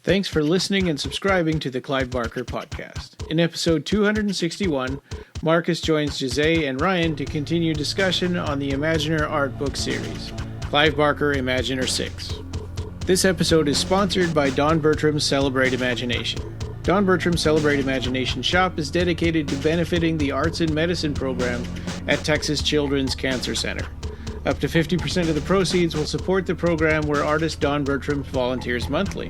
Thanks for listening and subscribing to the Clive Barker podcast. In episode 261, Marcus joins Jose and Ryan to continue discussion on the Imaginer art book series, Clive Barker Imaginer 6. This episode is sponsored by Don Bertram's Celebrate Imagination. Don Bertram's Celebrate Imagination shop is dedicated to benefiting the Arts and Medicine program at Texas Children's Cancer Center. Up to 50% of the proceeds will support the program where artist Don Bertram volunteers monthly.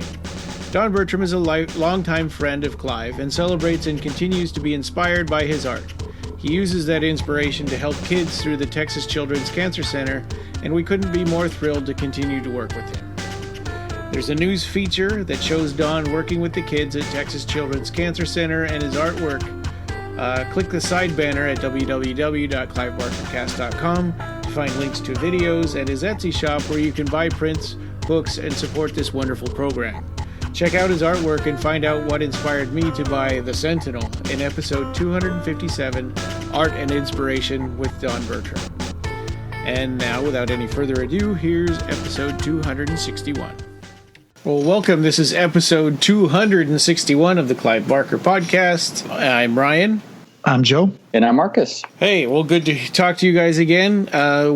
Don Bertram is a longtime friend of Clive and celebrates and continues to be inspired by his art. He uses that inspiration to help kids through the Texas Children's Cancer Center, and we couldn't be more thrilled to continue to work with him. There's a news feature that shows Don working with the kids at Texas Children's Cancer Center and his artwork. Click the side banner at www.clivebarkercast.com to find links to videos and his Etsy shop where you can buy prints, books, and support this wonderful program. Check out his artwork and find out what inspired me to buy The Sentinel in episode 257, Art and Inspiration with Don Bertram. And now, without any further ado, here's episode 261. Well, welcome. This is episode 261 of the Clive Barker podcast. I'm Ryan. I'm Joe. And I'm Marcus. Hey, well, good to talk to you guys again.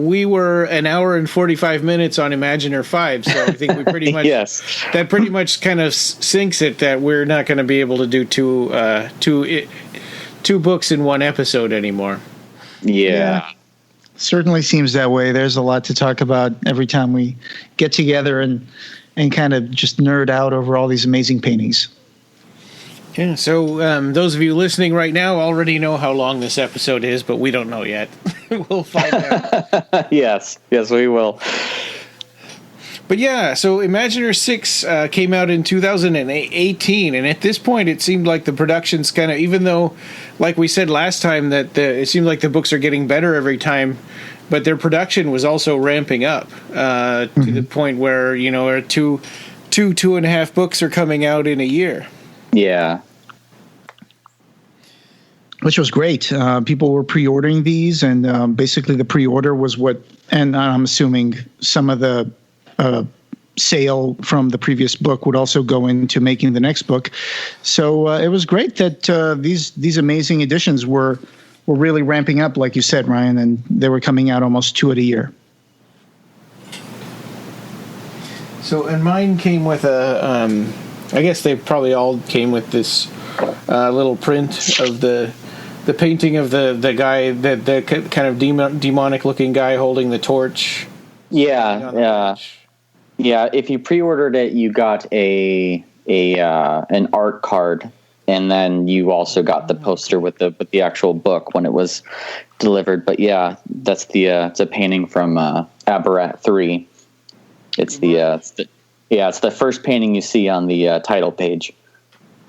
We were an hour and 45 minutes on Imaginer 5, so I think we pretty much yes. That pretty much kind of sinks it that we're not going to be able to do two books in one episode anymore. Yeah. Certainly seems that way. There's a lot to talk about every time we get together and kind of just nerd out over all these amazing paintings. Yeah, so those of you listening right now already know how long this episode is, but we don't know yet. We'll find out. Yes, we will. But yeah, so Imaginer 6 came out in 2018, and at this point it seemed like the production's kind of, even though, like we said last time, that it seemed like the books are getting better every time, but their production was also ramping up to the point where, you know, two and a half books are coming out in a year. Yeah. Which was great. People were pre-ordering these, and basically the pre-order was what, and I'm assuming some of the sale from the previous book would also go into making the next book. So it was great that these amazing editions were really ramping up, like you said, Ryan, and they were coming out almost 2 a year. So, and mine came with a, I guess they probably all came with this little print of the painting of the guy, the kind of demonic looking guy holding the torch. Yeah. If you pre-ordered it, you got an art card, and then you also got the poster with the actual book when it was delivered. But yeah, that's it's a painting from Abarat 3. It's the first painting you see on the title page.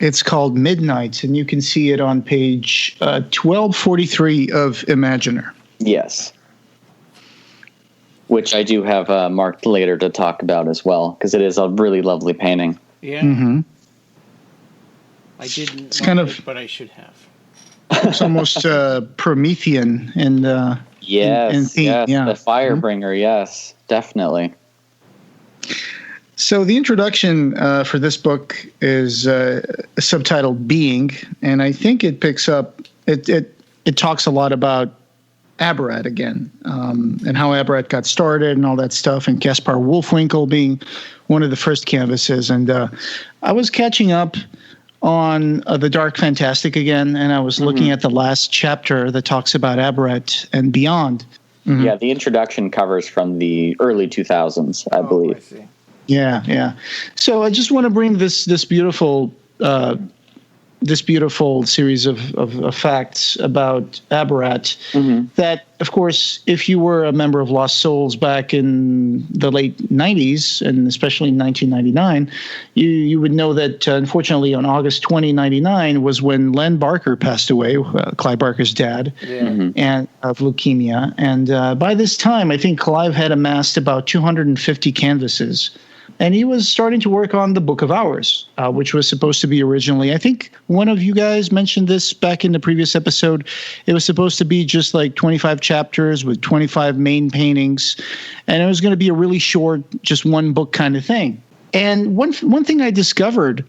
It's called Midnight, and you can see it on page 1243 of Imaginer. Yes. Which I do have marked later to talk about as well, because it is a really lovely painting. Yeah. Mm-hmm. I didn't. It's kind of, but I should have. It's almost Promethean and yes, yeah. The Firebringer. Yes, definitely. So the introduction for this book is subtitled "Being," and I think it picks up. It talks a lot about Abarat again, and how Abarat got started and all that stuff, and Caspar Wolfwinkel being one of the first canvases. And I was catching up on the Dark Fantastic again, and I was looking at the last chapter that talks about Abarat and beyond. Mm-hmm. Yeah, the introduction covers from the early 2000s, I believe. I see. Yeah. So I just want to bring this beautiful series of facts about Abarat. That, of course, if you were a member of Lost Souls back in the late 90s, and especially in 1999, you would know that, unfortunately, on August 2099 was when Len Barker passed away, Clive Barker's dad, and of leukemia. And by this time, I think Clive had amassed about 250 canvases. And he was starting to work on the Book of Hours, which was supposed to be originally, I think one of you guys mentioned this back in the previous episode. It was supposed to be just like 25 chapters with 25 main paintings. And it was going to be a really short, just one book kind of thing. And one thing I discovered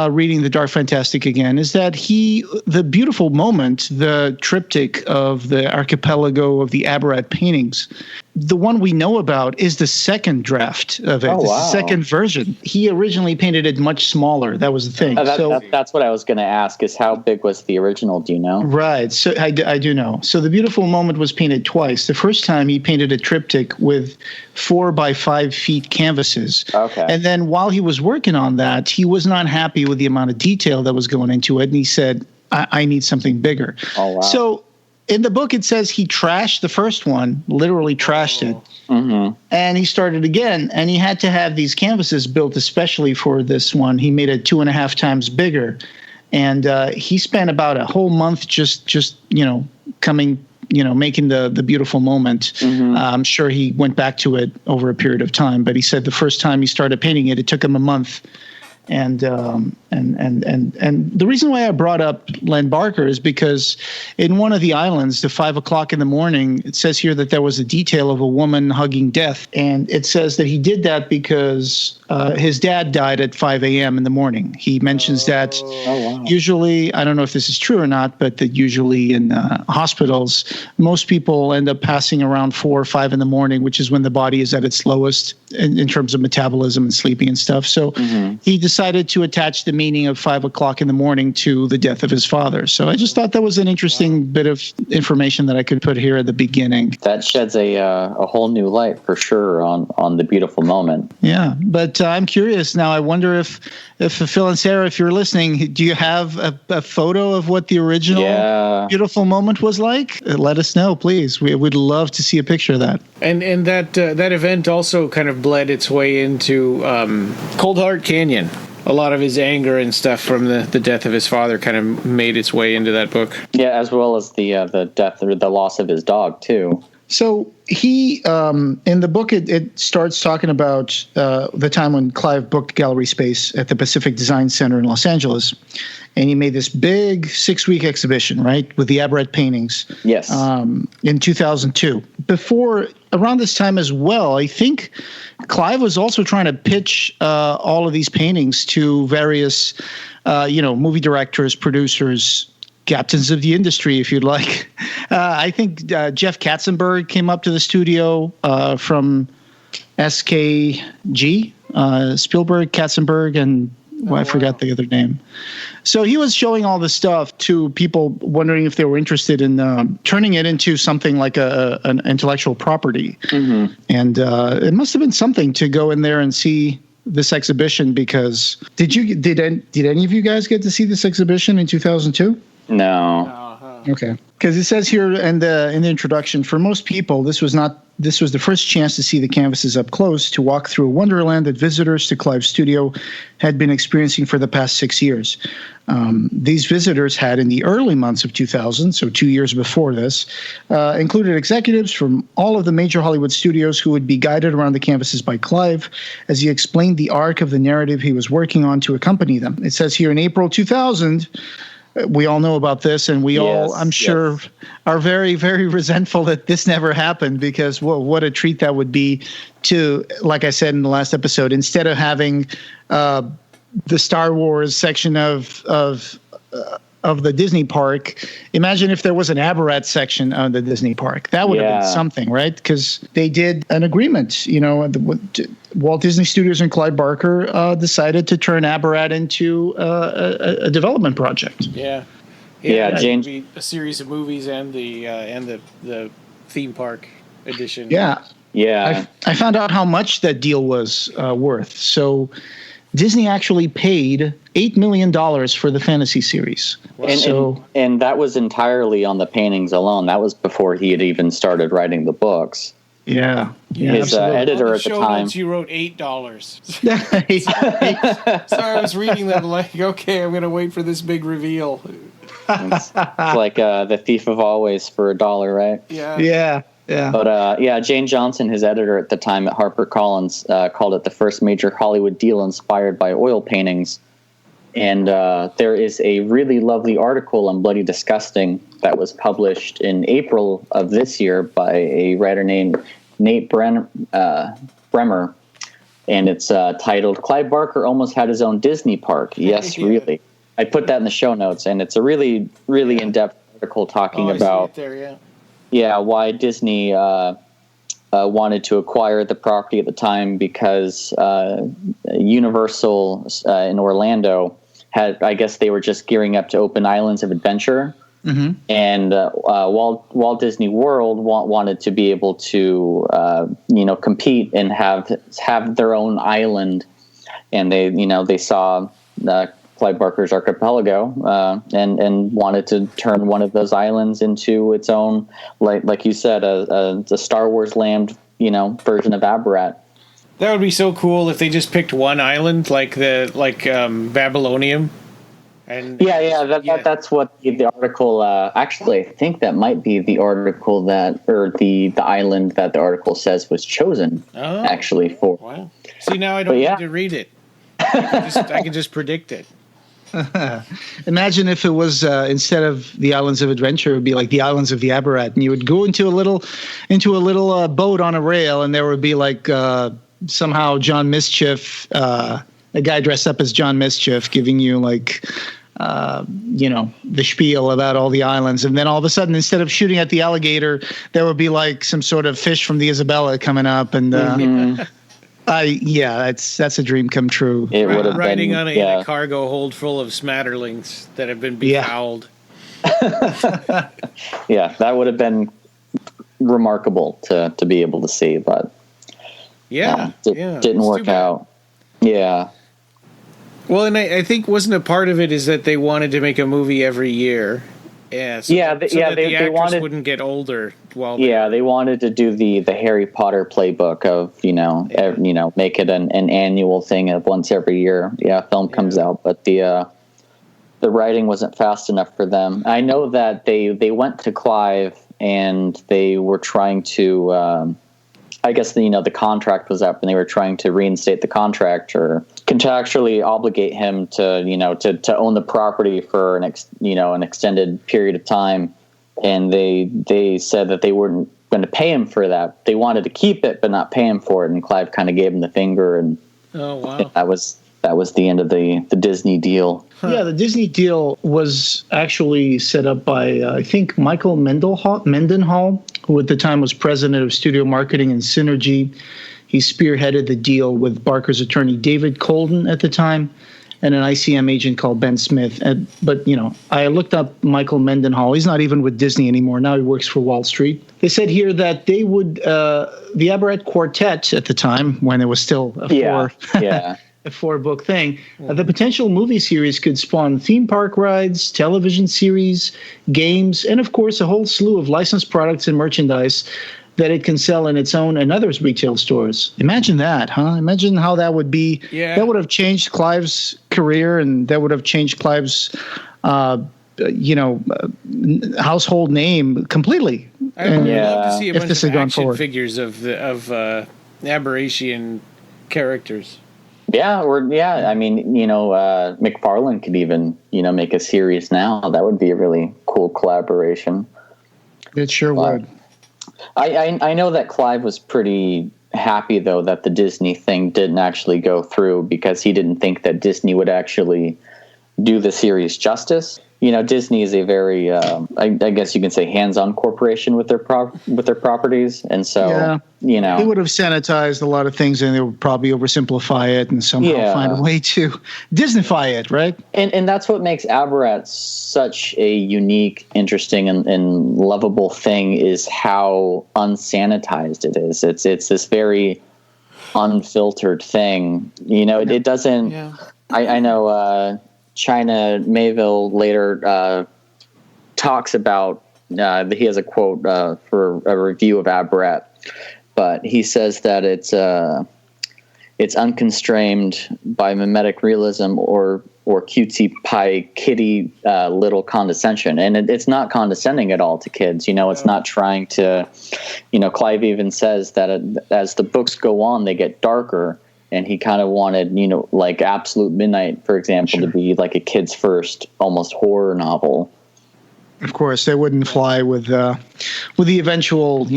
reading The Dark Fantastic again is that the beautiful moment, the triptych of the archipelago of the Abarat paintings, the one we know about is the second draft of it. Oh, wow. The second version. He originally painted it much smaller. That was the thing. That's what I was going to ask, is how big was the original? Do you know? Right. So I do know. So the beautiful moment was painted twice. The first time he painted a triptych with 4 by 5 feet canvases. Okay. And then while he was working on that, he was not happy with the amount of detail that was going into it. And he said, I need something bigger. Oh, wow. So in the book, it says he trashed the first one, literally trashed it. Mm-hmm. And he started again. And he had to have these canvases built especially for this one. He made it 2.5 times bigger. And he spent about a whole month just making the beautiful moment. Mm-hmm. I'm sure he went back to it over a period of time, but he said the first time he started painting it, it took him a month. And the reason why I brought up Len Barker is because in one of the islands, the 5 o'clock in the morning, it says here that there was a detail of a woman hugging death. And it says that he did that because his dad died at 5 a.m. in the morning. He mentions that usually, I don't know if this is true or not, but that usually in hospitals, most people end up passing around 4 or 5 in the morning, which is when the body is at its lowest in terms of metabolism and sleeping and stuff. So he decided to attach the meaning of 5 o'clock in the morning to the death of his father. So I just thought that was an interesting bit of information that I could put here at the beginning. That sheds a whole new light for sure on the beautiful moment. Yeah, but I'm curious now. I wonder if Phil and Sarah, if you're listening, do you have a photo of what the original beautiful moment was like? Let us know, please. We would love to see a picture of that. And that event also kind of bled its way into Cold Heart Canyon. A lot of his anger and stuff from the death of his father kind of made its way into that book. Yeah, as well as the death or the loss of his dog too. So he, in the book, it starts talking about the time when Clive booked gallery space at the Pacific Design Center in Los Angeles. And he made this big 6-week exhibition, right, with the Abarat paintings. Yes. In 2002. Around this time as well, I think Clive was also trying to pitch all of these paintings to various, movie directors, producers, captains of the industry, if you'd like. I think Jeff Katzenberg came up to the studio from SKG, Spielberg, Katzenberg, and I forgot the other name. So he was showing all this stuff to people, wondering if they were interested in turning it into something like an intellectual property. Mm-hmm. And it must have been something to go in there and see this exhibition, because did any of you guys get to see this exhibition in 2002? No. Okay. Because it says here in the introduction, for most people, this was the first chance to see the canvases up close, to walk through a wonderland that visitors to Clive's studio had been experiencing for the past 6 years. These visitors had, in the early months of 2000, so 2 years before this, included executives from all of the major Hollywood studios who would be guided around the canvases by Clive as he explained the arc of the narrative he was working on to accompany them. It says here in April 2000, we all know about this, and we all, I'm sure, are very, very resentful that this never happened, because what a treat that would be to, like I said in the last episode, instead of having the Star Wars section of the Disney park, imagine if there was an Abarat section of the Disney park. That would have been something, right? Because they did an agreement. Walt Disney Studios and Clive Barker decided to turn Abarat into a development project. Yeah, Jane, a series of movies and the theme park edition. Yeah. I found out how much that deal was worth. So Disney actually paid $8 million for the fantasy series. Wow. And that was entirely on the paintings alone. That was before he had even started writing the books. Yeah. His editor at the time. You wrote $8. Sorry, I was reading that like, okay, I'm going to wait for this big reveal. It's like The Thief of Always for $1, right? Yeah. But Jane Johnson, his editor at the time at HarperCollins, called it the first major Hollywood deal inspired by oil paintings. And there is a really lovely article on Bloody Disgusting that was published in April of this year by a writer named Nate Bremer. and it's titled "Clive Barker Almost Had His Own Disney Park." Yes, really. I put that in the show notes, and it's a really, really in-depth article talking about why Disney wanted to acquire the property at the time, because Universal in Orlando I guess they were just gearing up to open Islands of Adventure. Mm-hmm. And Walt Disney World wanted to be able to, compete and have their own island. And they saw Clive Barker's Archipelago and wanted to turn one of those islands into its own, like you said, a Star Wars land, version of Abarat. That would be so cool if they just picked one island, like Babylonium. And that's what the article. Actually, I think that might be the article the island that the article says was chosen. Oh, actually, for. Wow. See, now I don't need to read it. I can just predict it. Imagine if it was instead of the Islands of Adventure, it would be like the Islands of the Abarat, and you would go into a little boat on a rail, and there would be like. Somehow John Mischief, a guy dressed up as John Mischief, giving you the spiel about all the islands. And then all of a sudden, instead of shooting at the alligator, there would be like some sort of fish from the Isabella coming up. And that's a dream come true. It would have riding on a cargo hold full of smatterlings that have been befouled. Yeah, that would have been remarkable to be able to see, but. Didn't work out. Yeah. Well, and I think wasn't a part of it is that they wanted to make a movie every year. Yeah. So the actors wouldn't get older. They wanted to do the Harry Potter playbook of make it an annual thing of once every year. Yeah, film comes out, but the writing wasn't fast enough for them. I know that they went to Clive and they were trying to. I guess the contract was up, and they were trying to reinstate the contract or contractually obligate him to own the property for an extended period of time. And they said that they weren't going to pay him for that. They wanted to keep it, but not pay him for it. And Clive kind of gave him the finger, and that was the end of the Disney deal. Huh. Yeah, the Disney deal was actually set up by, I think, Michael Mendenhall, who at the time was president of studio marketing and synergy. He spearheaded the deal with Barker's attorney, David Colden, at the time, and an ICM agent called Ben Smith. But I looked up Michael Mendenhall. He's not even with Disney anymore. Now he works for Wall Street. They said here that they would, the Abarat Quartet at the time, when it was still a four-book thing, the potential movie series could spawn theme park rides, television series, games, and, of course, a whole slew of licensed products and merchandise that it can sell in its own and others' retail stores. Imagine that, huh? Imagine how that would be. Yeah. That would have changed Clive's career, and that would have changed Clive's, household name completely. I would love to see a bunch of action figures of Aberration characters. Yeah, I mean, McFarlane could even, make a series now. That would be a really cool collaboration. It sure would. I know that Clive was pretty happy, though, that the Disney thing didn't actually go through, because he didn't think that Disney would actually do the series justice. Disney is a very, I guess you can say, hands-on corporation with their properties, and so they would have sanitized a lot of things, and they would probably oversimplify it and somehow find a way to Disneyfy it, right? And that's what makes Abarat such a unique, interesting, and lovable thing, is how unsanitized it is. It's this very unfiltered thing. It doesn't. Yeah. I know. China Mayville later talks about, he has a quote for a review of Abarat, but he says that it's unconstrained by mimetic realism or cutesy pie kitty little condescension. And it's not condescending at all to kids. It's not trying to, Clive even says that as the books go on, they get darker. And he kind of wanted, like Absolute Midnight, for example, to be like a kid's first almost horror novel. Of course, they wouldn't fly with the eventual,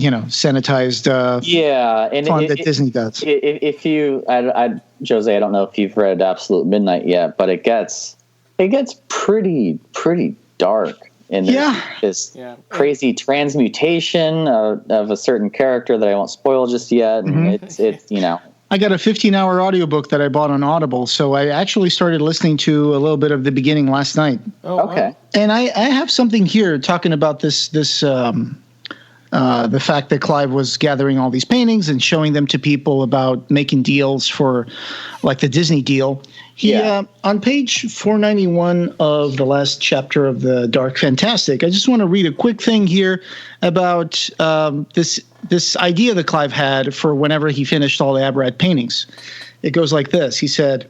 sanitized and font that Disney does. If you, Jose, I don't know if you've read Absolute Midnight yet, but it gets pretty dark. And this crazy transmutation of a certain character that I won't spoil just yet. And it's I got a 15-hour audiobook that I bought on Audible, so I actually started listening to a little bit of the beginning last night. Oh, okay. Wow. And I have something here talking about the fact that Clive was gathering all these paintings and showing them to people about making deals for, like, the Disney deal. On page 491 of the last chapter of the Dark Fantastic, I just want to read a quick thing here about this idea that Clive had for whenever he finished all the Abarat paintings. It goes like this. He said,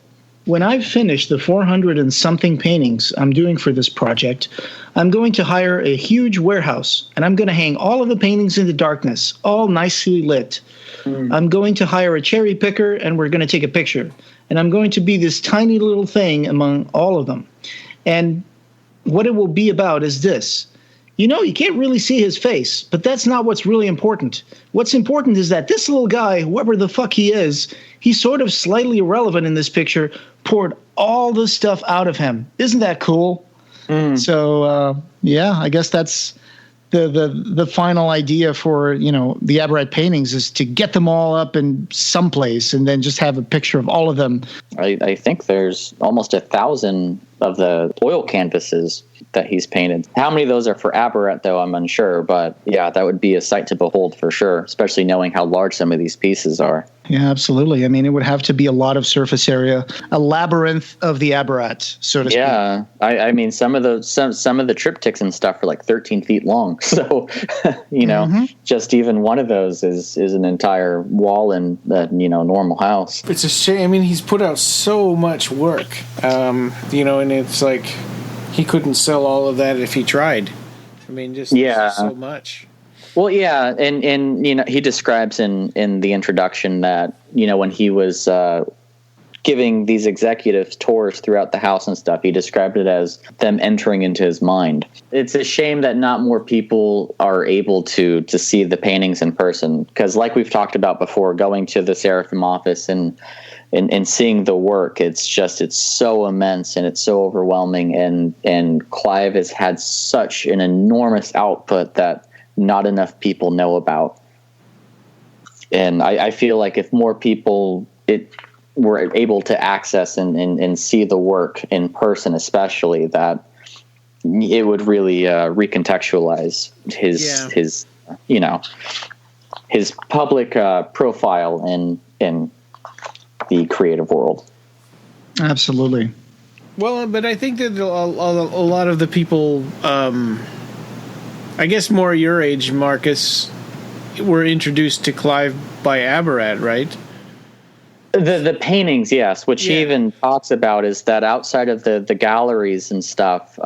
"When I've finished the 400 and something paintings I'm doing for this project, I'm going to hire a huge warehouse, and I'm going to hang all of the paintings in the darkness, all nicely lit. I'm going to hire a cherry picker, and we're going to take a picture. And I'm going to be this tiny little thing among all of them. And what it will be about is this. You can't really see his face, but that's not what's really important. What's important is that this little guy, whoever the fuck he is, he's sort of slightly irrelevant in this picture, poured all the stuff out of him. Isn't that cool?" So, I guess that's the final idea for, the Abarat paintings is to get them all up in someplace and then just have a picture of all of them. I think there's almost 1,000 of the oil canvases that he's painted. How many of those are for Abarat, though, I'm unsure. But yeah, that would be a sight to behold for sure, especially knowing how large some of these pieces are. Yeah, absolutely. I mean, it would have to be a lot of surface area, a labyrinth of the Abarat, so to speak. Yeah, I mean, some of the triptychs and stuff are like 13 feet long. So, just even one of those is an entire wall in a normal house. It's a shame. I mean, he's put out so much work, and it's like he couldn't sell all of that if he tried. I mean, just so much. Well, yeah, and he describes in the introduction that when he was giving these executives tours throughout the house and stuff, he described it as them entering into his mind. It's a shame that not more people are able to see the paintings in person, because like we've talked about before, going to the Seraphim office and seeing the work, it's so immense and it's so overwhelming, and Clive has had such an enormous output that not enough people know about. And I feel like if more people were able to access and see the work in person, especially, that it would really recontextualize his public profile in the creative world. Absolutely. Well, but I think that a lot of the people, I guess more your age, Marcus, were introduced to Clive by Abarat, right? The paintings, yes. What she even talks about is that outside of the galleries and stuff,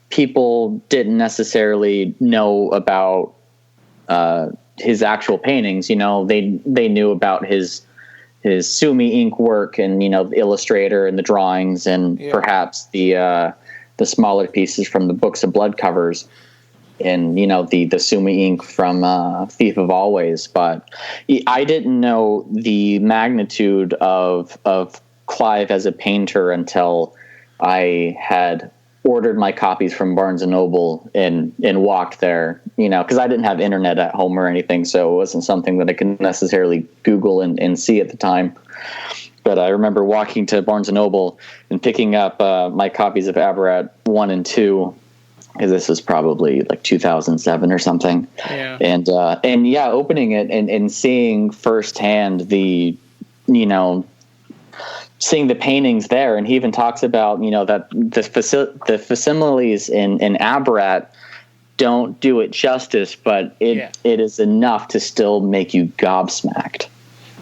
people didn't necessarily know about his actual paintings. They knew about his Sumi ink work and the illustrator and the drawings and perhaps the smaller pieces from the books of blood covers. And the Sumi ink from Thief of Always, but I didn't know the magnitude of Clive as a painter until I had ordered my copies from Barnes and Noble and walked there. Because I didn't have internet at home or anything, so it wasn't something that I could necessarily Google and see at the time. But I remember walking to Barnes and Noble and picking up my copies of Abarat 1 and 2. Because this was probably like 2007 or something. Yeah. And opening it and seeing firsthand seeing the paintings there. And he even talks about, that the facsimiles in Abarat don't do it justice, but it is enough to still make you gobsmacked.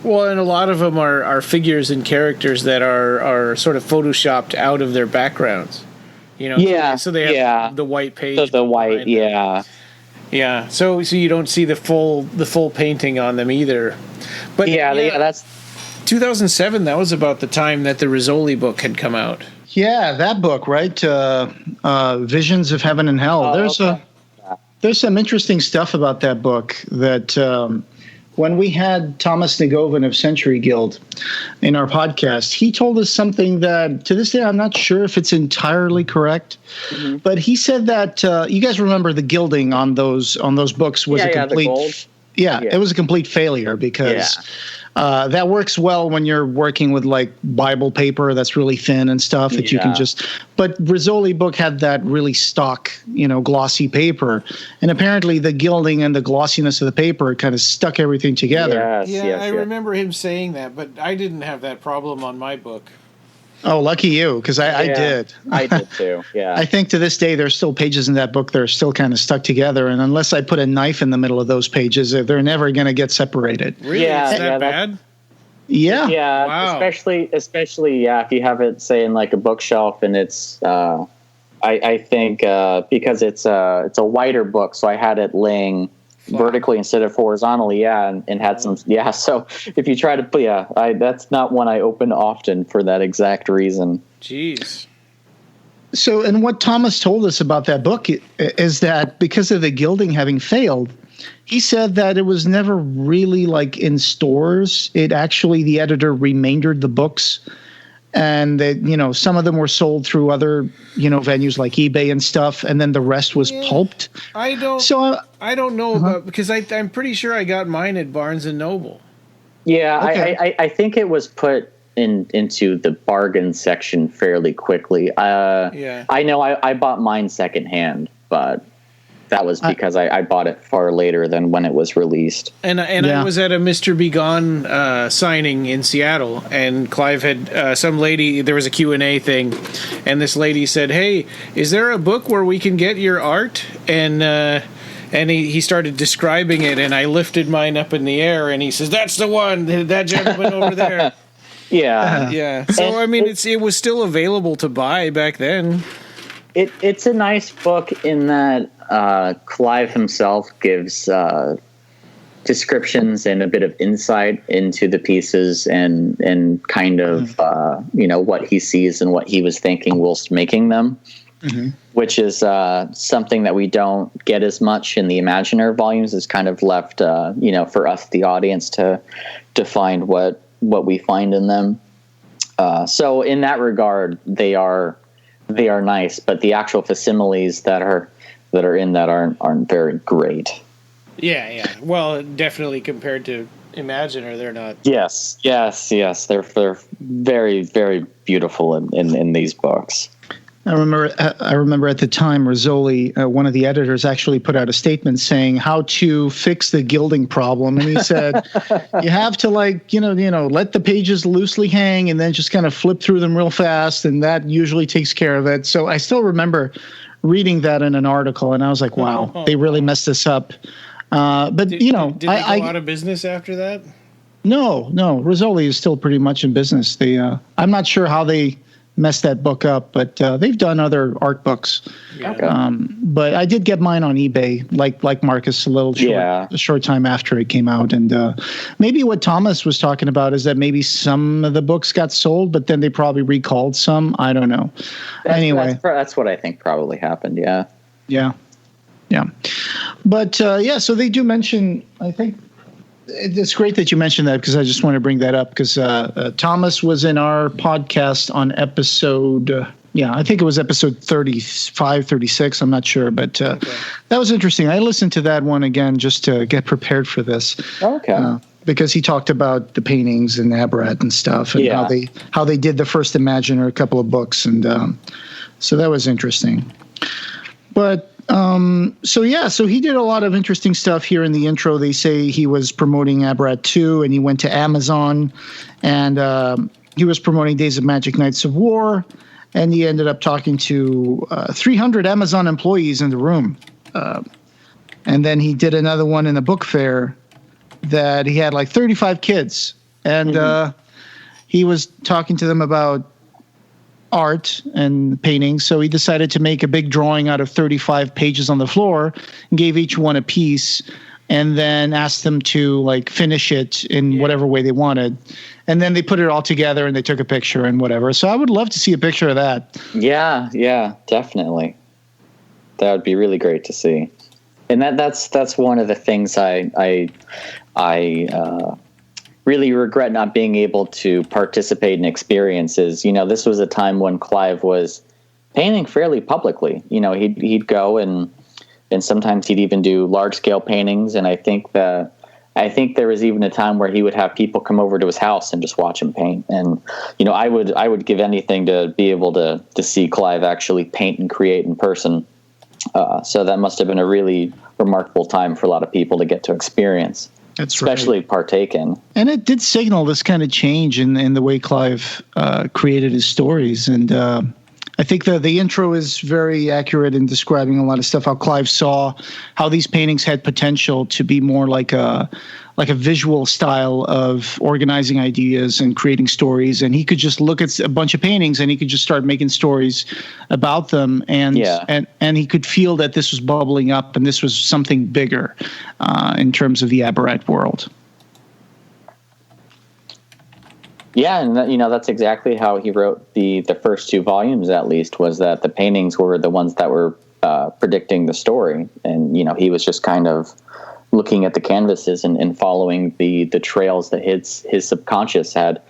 Well, and a lot of them are figures and characters that are sort of photoshopped out of their backgrounds. So they have the white page. The white, yeah. So you don't see the full painting on them either. But that's 2007. That was about the time that the Rizzoli book had come out. There's some interesting stuff about that book that when we had Thomas Negovan of Century Guild in our podcast, he told us something that to this day I'm not sure if it's entirely correct, but he said that you guys remember the gilding on those books was a complete the gold. Yeah, it was a complete failure because that works well when you're working with like Bible paper that's really thin and stuff that you can just. But Rizzoli book had that really stock, glossy paper, and apparently the gilding and the glossiness of the paper kind of stuck everything together. Yes, I remember him saying that, but I didn't have that problem on my book. Oh, lucky you, because I did. I did too, yeah. I think to this day there's still pages in that book that are still kind of stuck together, and unless I put a knife in the middle of those pages, they're never going to get seperated. Really? Is that bad? Yeah. Yeah, wow. especially if you have it, say, in like a bookshelf, and it's, I think because it's a wider book, so I had it laying vertically instead of horizontally, and had some, so if you try to, that's not one I open often for that exact reason. Jeez. So, and what Thomas told us about that book is that because of the gilding having failed, he said that it was never really like in stores. It actually, the editor remaindered the books, and that, some of them were sold through other, venues like eBay and stuff, and then the rest was pulped. I don't know about, because I'm pretty sure I got mine at Barnes and Noble. Yeah, okay. I think it was put into the bargain section fairly quickly. I know I bought mine secondhand, but that was because I bought it far later than when it was released. And I was at a Mr. Be Gone signing in Seattle, and Clive had some lady, there was a Q&A thing, and this lady said, "Hey, is there a book where we can get your art?" And he started describing it, and I lifted mine up in the air, and he says, "That's the one, that gentleman over there." Yeah. So, it was still available to buy back then. It's a nice book in that Clive himself gives descriptions and a bit of insight into the pieces and kind of what he sees and what he was thinking whilst making them, which is something that we don't get as much in the Imaginer volumes. Is kind of left for us, the audience, to find what we find in them. So in that regard, they are nice, but the actual facsimiles that are in that aren't very great. Yeah. Well, definitely compared to Imaginer, they're not. Yes. They're very, very beautiful in these books. I remember at the time, Rizzoli, one of the editors, actually put out a statement saying how to fix the gilding problem, and he said you have to let the pages loosely hang and then just kind of flip through them real fast, and that usually takes care of it. So I still remember reading that in an article, and I was like, wow, they really messed this up. But did they go out of business after that? No, Rizzoli is still pretty much in business. I'm not sure how they messed that book up, but they've done other art books. Okay. But I did get mine on eBay, like Marcus, a short time after it came out. And maybe what Thomas was talking about is that maybe some of the books got sold, but then they probably recalled some. I don't know. That's what I think probably happened. Yeah. But so they do mention, I think, it's great that you mentioned that, because I just want to bring that up, because Thomas was in our podcast on episode, I think it was episode 35, 36. I'm not sure, but that was interesting. I listened to that one again just to get prepared for this. Okay. Because he talked about the paintings and Abarat and stuff, and how they did the first Imaginer, a couple of books, and so that was interesting. But so he did a lot of interesting stuff here in the intro. They say he was promoting Abarat 2, and he went to Amazon, and he was promoting Days of Magic Knights of War, and he ended up talking to 300 Amazon employees in the room. And then he did another one in a book fair that he had like 35 kids, and he was talking to them about art and painting. So he decided to make a big drawing out of 35 pages on the floor and gave each one a piece, and then asked them to like finish it in whatever way they wanted. And then they put it all together and they took a picture and whatever. So I would love to see a picture of that. Yeah, definitely. That would be really great to see. And that's one of the things I really regret not being able to participate in experiences. This was a time when Clive was painting fairly publicly. He'd go and sometimes he'd even do large scale paintings. And I think there was even a time where he would have people come over to his house and just watch him paint. And, I would give anything to be able to see Clive actually paint and create in person. So that must have been a really remarkable time for a lot of people to get to experience. That's especially right. Partake in. And it did signal this kind of change in the way Clive created his stories. And I think the intro is very accurate in describing a lot of stuff, how Clive saw how these paintings had potential to be more like a visual style of organizing ideas and creating stories. And he could just look at a bunch of paintings and he could just start making stories about them. And he could feel that this was bubbling up and this was something bigger in terms of the Abarat world. Yeah, and that's exactly how he wrote the first two volumes. At least was that the paintings were the ones that were predicting the story, and he was just kind of looking at the canvases and following the trails that his subconscious had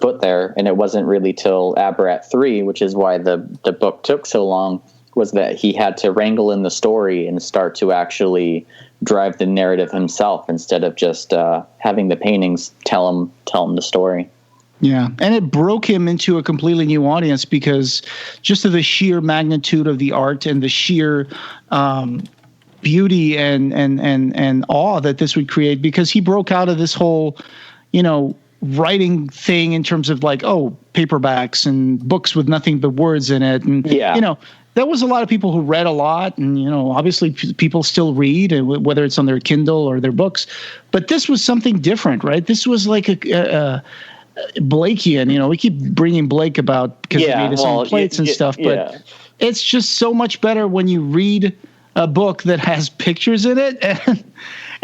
put there. And it wasn't really till Abarat 3, which is why the book took so long, was that he had to wrangle in the story and start to actually drive the narrative himself instead of just having the paintings tell him the story. Yeah, and it broke him into a completely new audience because just of the sheer magnitude of the art and the sheer beauty and awe that this would create, because he broke out of this whole, writing thing in terms of like, paperbacks and books with nothing but words in it. And, there was a lot of people who read a lot, and, obviously people still read, whether it's on their Kindle or their books. But this was something different, right? This was like a Blakean, we keep bringing Blake about because he made his own plates and stuff, but it's just so much better when you read a book that has pictures in it,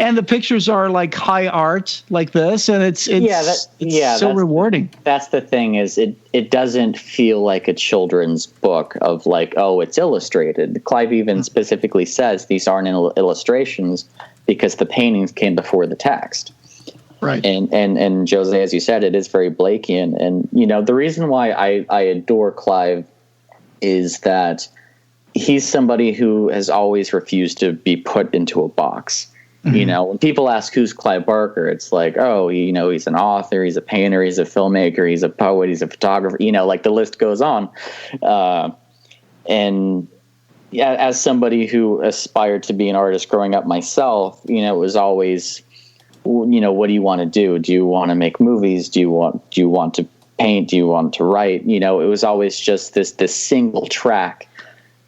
and the pictures are like high art like this, and it's so rewarding. That's the thing, is it doesn't feel like a children's book of like, it's illustrated. Clive even specifically says these aren't illustrations because the paintings came before the text. Right. And Jose, as you said, it is very Blakean. And, the reason why I adore Clive is that he's somebody who has always refused to be put into a box. Mm-hmm. When people ask who's Clive Barker, it's like, he's an author, he's a painter, he's a filmmaker, he's a poet, he's a photographer, like the list goes on. And yeah, as somebody who aspired to be an artist growing up myself, it was always, what do you want to do? Do you want to make movies? Do you want to paint? Do you want to write? It was always just this single track.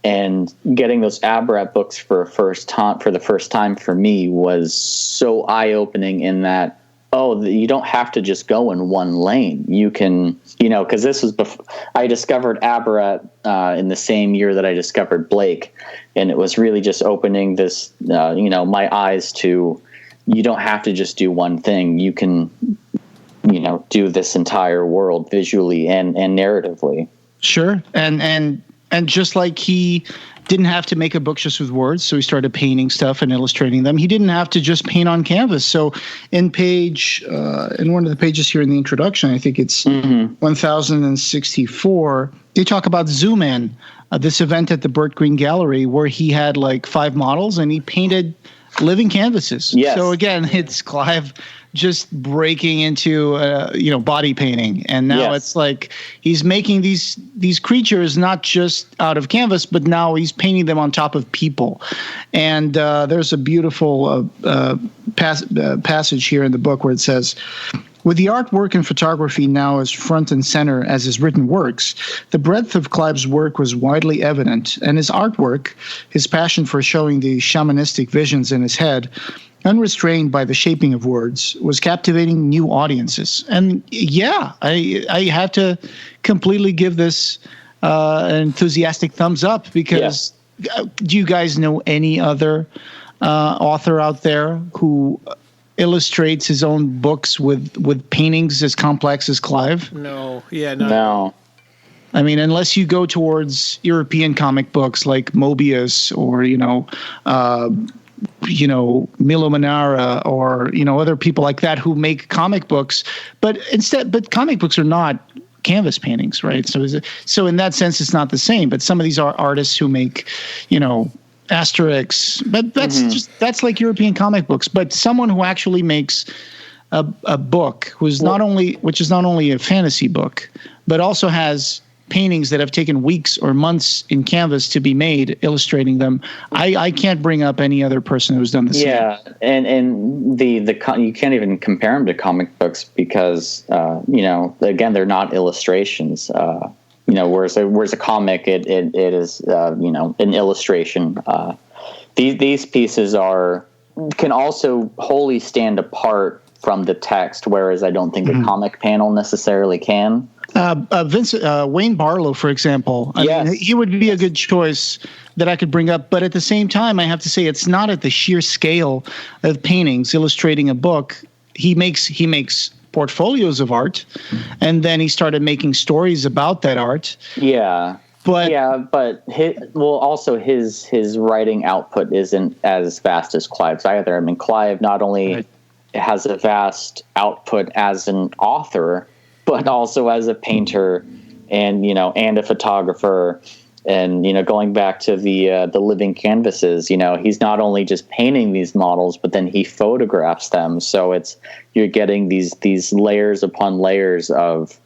And getting those Abarat books for the first time for me was so eye-opening in that, you don't have to just go in one lane. You can, because this was before I discovered Abarat in the same year that I discovered Blake, and it was really just opening this, my eyes to. You don't have to just do one thing. You can, do this entire world visually and narratively. Sure. And just like he didn't have to make a book just with words, so he started painting stuff and illustrating them. He didn't have to just paint on canvas. So in one of the pages here in the introduction, I think it's 1064, they talk about Zoom In, this event at the Burt Green Gallery where he had like 5 models and he painted living canvases. Yes. So again, it's Clive just breaking into body painting, and now it's like he's making these creatures not just out of canvas, but now he's painting them on top of people. And there's a beautiful passage here in the book where it says, with the artwork and photography now as front and center as his written works, the breadth of Clive's work was widely evident, and his artwork, his passion for showing the shamanistic visions in his head, unrestrained by the shaping of words, was captivating new audiences. And I have to completely give this an enthusiastic thumbs up, because do you guys know any other author out there who illustrates his own books with paintings as complex as Clive? No. I mean, unless you go towards European comic books like Mobius or Milo Manara or, other people like that who make comic books. But comic books are not canvas paintings, right? So in that sense, it's not the same. But some of these are artists who make, Asterix, but that's like European comic books. But someone who actually makes a book which is not only a fantasy book, but also has paintings that have taken weeks or months in canvas to be made, illustrating them. I can't bring up any other person who's done the same. Yeah, and the you can't even compare them to comic books because again, they're not illustrations. Whereas a comic it is an illustration. These pieces can also wholly stand apart from the text, whereas I don't think a comic panel necessarily can. Wayne Barlow, for example, I mean, he would be a good choice that I could bring up. But at the same time, I have to say it's not at the sheer scale of paintings illustrating a book. He makes portfolios of art, and then he started making stories about that art. Yeah. But his writing output isn't as vast as Clive's either. I mean, Clive not only has a vast output as an author, but also as a painter and a photographer. And, going back to the living canvases, he's not only just painting these models, but then he photographs them. So you're getting these layers upon layers of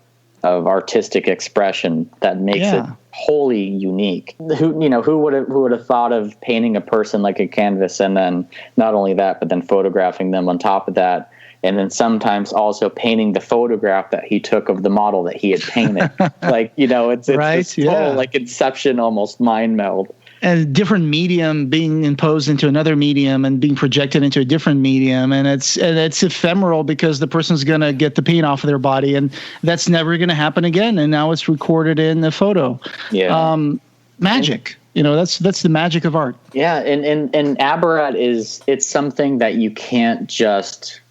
artistic expression that makes it wholly unique. Who would have thought of painting a person like a canvas, and then not only that, but then photographing them on top of that, and then sometimes also painting the photograph that he took of the model that he had painted. It's this total Inception almost mind meld. And a different medium being imposed into another medium and being projected into a different medium, and it's ephemeral because the person's going to get the paint off of their body, and that's never going to happen again. And now it's recorded in the photo. Yeah, magic. That's the magic of art. Yeah, and Abarat it's something that you can't just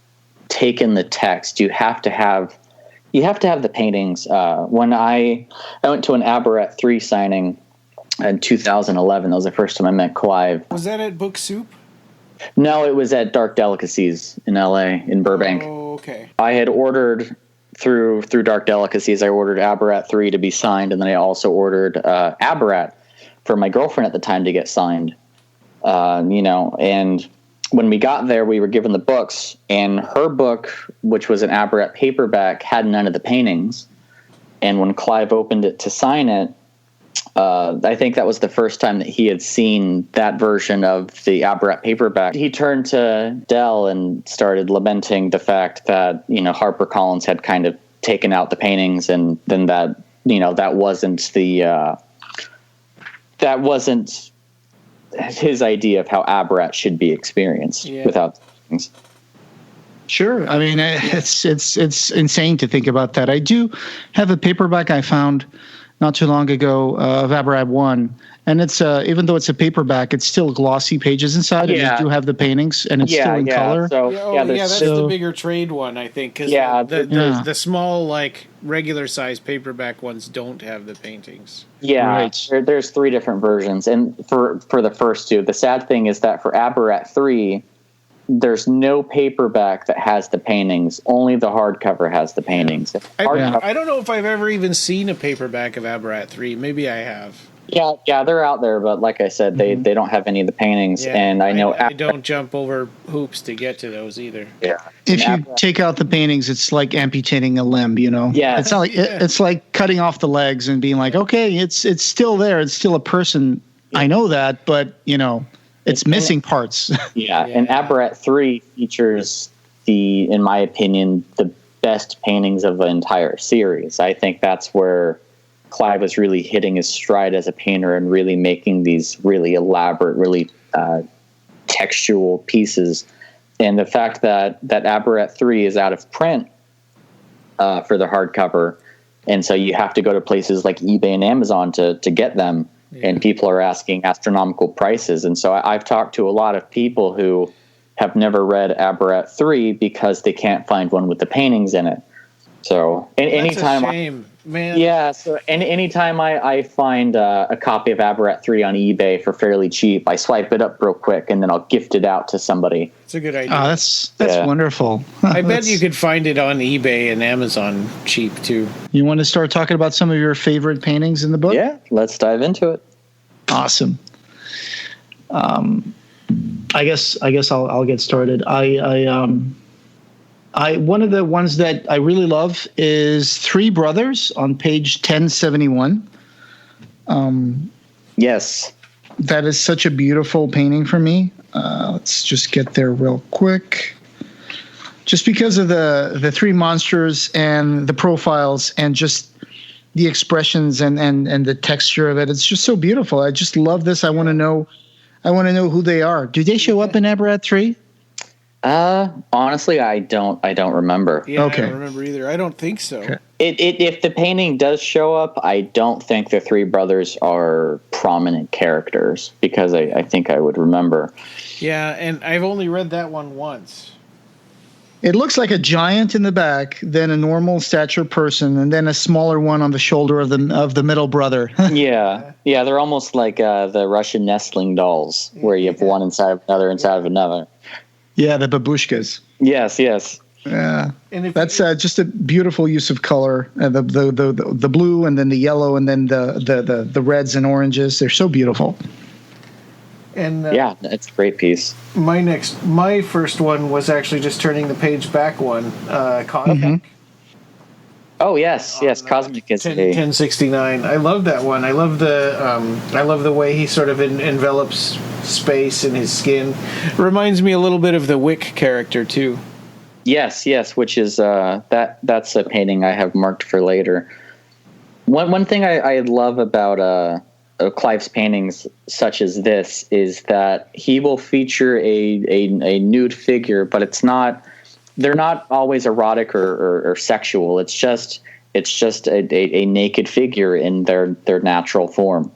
take in the text. You have to have the paintings. When I went to an Abarat 3 signing in 2011, that was the first time I met Clive. Was that at Book Soup? No, it was at Dark Delicacies in LA, in Burbank. Oh, okay. I had ordered through Dark Delicacies, I ordered Abarat 3 to be signed, and then I also ordered Abarat for my girlfriend at the time to get signed. And when we got there, we were given the books, and her book, which was an Abarat paperback, had none of the paintings. And when Clive opened it to sign it, I think that was the first time that he had seen that version of the Abarat paperback. He turned to Dell and started lamenting the fact that, HarperCollins had kind of taken out the paintings, and then that wasn't his idea of how Abarat should be experienced without things. Sure. I mean, it's insane to think about that. I do have a paperback I found not too long ago of Abarat 1, and it's even though it's a paperback, it's still glossy pages inside, and you do have the paintings, and it's still in color. So, that's the bigger trade one, I think, because the small, regular size paperback ones don't have the paintings. Yeah, right. There's 3 different versions, and for the first 2, the sad thing is that for Abarat 3, there's no paperback that has the paintings. Only the hardcover has the paintings. I don't know if I've ever even seen a paperback of Abarat 3. Maybe I have. Yeah, they're out there, but like I said, they don't have any of the paintings. Yeah, and I know I don't jump over hoops to get to those either. Yeah. If you take out the paintings, it's like amputating a limb, Yeah. It's not like it's like cutting off the legs and being like, okay, it's still there. It's still a person. Yeah. I know that, but it's missing parts. Yeah, and Abarat 3 features in my opinion, the best paintings of the entire series. I think that's where Clive was really hitting his stride as a painter and really making these really elaborate, really textual pieces. And the fact that Abarat 3 is out of print for the hardcover, and so you have to go to places like eBay and Amazon to get them. And people are asking astronomical prices. And so I've talked to a lot of people who have never read Abarat 3 because they can't find one with the paintings in it. So anytime, that's a shame. Man. Yeah, so anytime I find a copy of Abarat 3 on eBay for fairly cheap, I swipe it up real quick, and then I'll gift it out to somebody. It's a good idea. Oh, that's wonderful. I bet you could find it on eBay and Amazon cheap, too. You want to start talking about some of your favorite paintings in the book? Yeah, let's dive into it. Awesome. I guess I'll get started. One of the ones that I really love is Three Brothers on page 1071. Yes. That is such a beautiful painting for me. Let's just get there real quick. Just because of the three monsters and the profiles and just the expressions and the texture of it. It's just so beautiful. I just love this. I want to know who they are. Do they show up in Abarat 3? Honestly, I don't remember. Yeah, okay. I don't remember either. I don't think so. Okay. If the painting does show up, I don't think the three brothers are prominent characters, because I think I would remember. Yeah, and I've only read that one once. It looks like a giant in the back, then a normal stature person, and then a smaller one on the shoulder of the middle brother. Yeah, they're almost like the Russian nestling dolls, where you have one inside of another. Yeah, the babushkas. Yes. Yeah, and that's just a beautiful use of color. The blue, and then the yellow, and then the reds and oranges. They're so beautiful. And yeah, it's a great piece. My first one was actually just turning the page back one. Cosmic. Mm-hmm. Oh yes, Cosmic is 1069. I love that one. I love the way he sort of envelops space in his skin. Reminds me a little bit of the Wick character too. Yes, which is that's a painting I have marked for later. One thing I love about Clive's paintings such as this is that he will feature a nude figure, but they're not always erotic or sexual. It's just a naked figure in their natural form.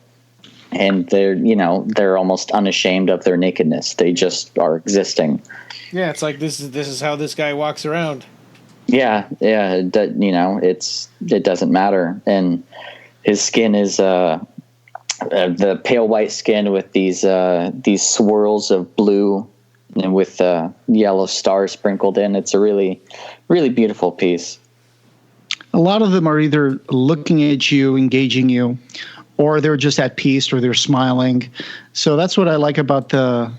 And they're almost unashamed of their nakedness. They just are existing. Yeah, it's like this is how this guy walks around. Yeah. It doesn't matter, and his skin is the pale white skin with these swirls of blue and with yellow stars sprinkled in. It's a really, really beautiful piece. A lot of them are either looking at you, engaging you, or they're just at peace, or they're smiling. So that's what I like about the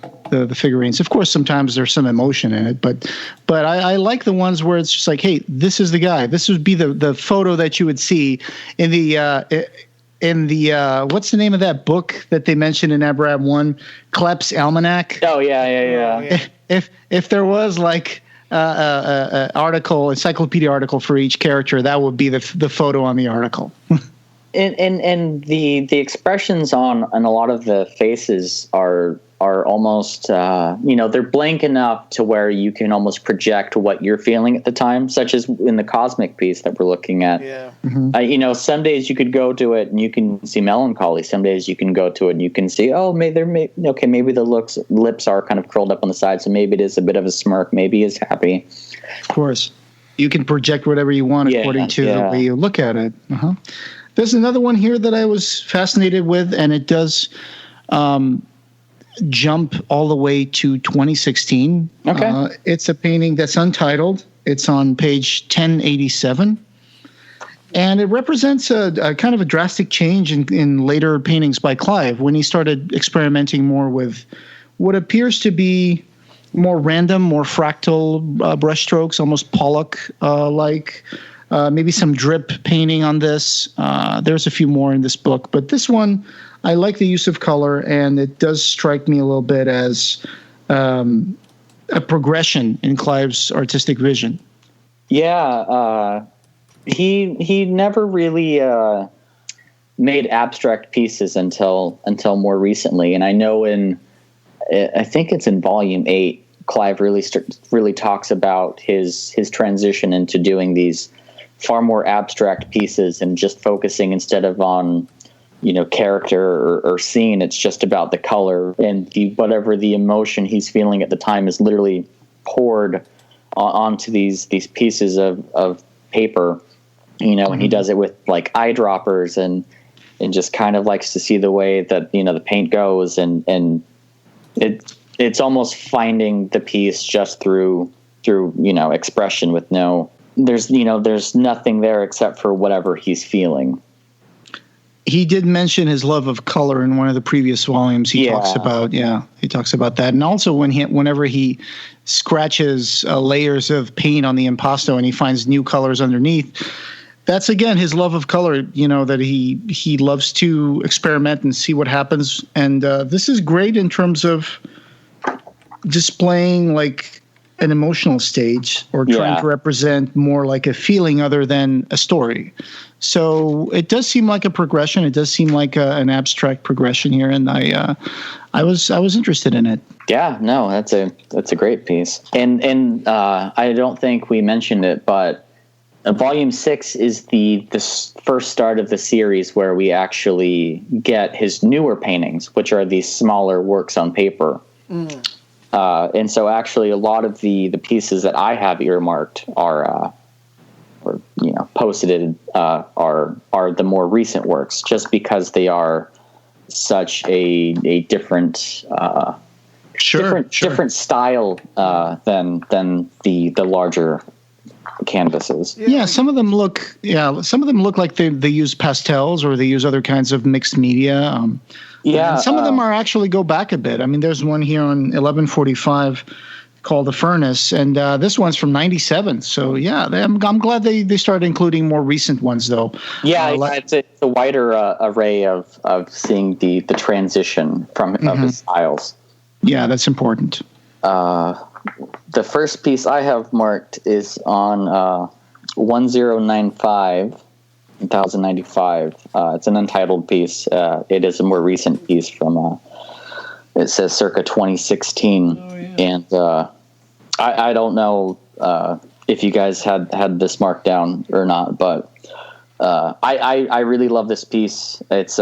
figurines. Of course, sometimes there's some emotion in it, but I like the ones where it's just like, hey, this is the guy. This would be the photo that you would see in the what's the name of that book that they mentioned in Abarat 1, Klepp's Almanac? Oh yeah. If there was like encyclopedia article for each character, that would be the photo on the article. And the expressions on a lot of the faces are almost they're blank enough to where you can almost project what you're feeling at the time, such as in the Cosmic piece that we're looking at. Yeah. Mm-hmm. Some days you could go to it and you can see melancholy. Some days you can go to it and you can see, maybe the lips are kind of curled up on the side, so maybe it is a bit of a smirk. Maybe he's happy. Of course, you can project whatever you want according to the way you look at it. Uh-huh. There's another one here that I was fascinated with, and it does jump all the way to 2016. Okay. It's a painting that's untitled. It's on page 1087. And it represents a kind of a drastic change in later paintings by Clive when he started experimenting more with what appears to be more random, more fractal brushstrokes, almost Pollock-like. Maybe some drip painting on this. There's a few more in this book, but this one, I like the use of color, and it does strike me a little bit as a progression in Clive's artistic vision. Yeah, he never really made abstract pieces until more recently, and I know I think it's in volume 8, Clive really talks about his transition into doing these far more abstract pieces and just focusing instead of on character or scene. It's just about the color, and whatever the emotion he's feeling at the time is literally poured onto these pieces of paper. and he does it with like eyedroppers and just kind of likes to see the way that, the paint goes. And it's almost finding the piece just through, expression with there's nothing there except for whatever he's feeling. He did mention his love of color in one of the previous volumes. He talks about that. And also whenever he scratches layers of paint on the impasto and he finds new colors underneath, that's again his love of color, that he loves to experiment and see what happens. And this is great in terms of displaying like an emotional stage or trying to represent more like a feeling other than a story. So it does seem like a progression. It does seem like an abstract progression here, and I was interested in it. Yeah, no, that's a great piece. And I don't think we mentioned it, but Volume 6 is the first start of the series where we actually get his newer paintings, which are these smaller works on paper. And so actually a lot of the pieces that I have earmarked are posted are the more recent works, just because they are such a different different style than the larger canvases. Yeah, some of them look like they use pastels or they use other kinds of mixed media. And some of them are actually go back a bit. I mean, there's one here on 1145 called The Furnace, and this one's from 97. So yeah, I'm glad they started including more recent ones though. Yeah, it's a wider array of seeing the transition of his styles. Yeah, that's important. The first piece I have marked is on 1095. It's an untitled piece. It is a more recent piece from it says circa 2016. And I don't know if you guys had this marked down or not, but I really love this piece. It's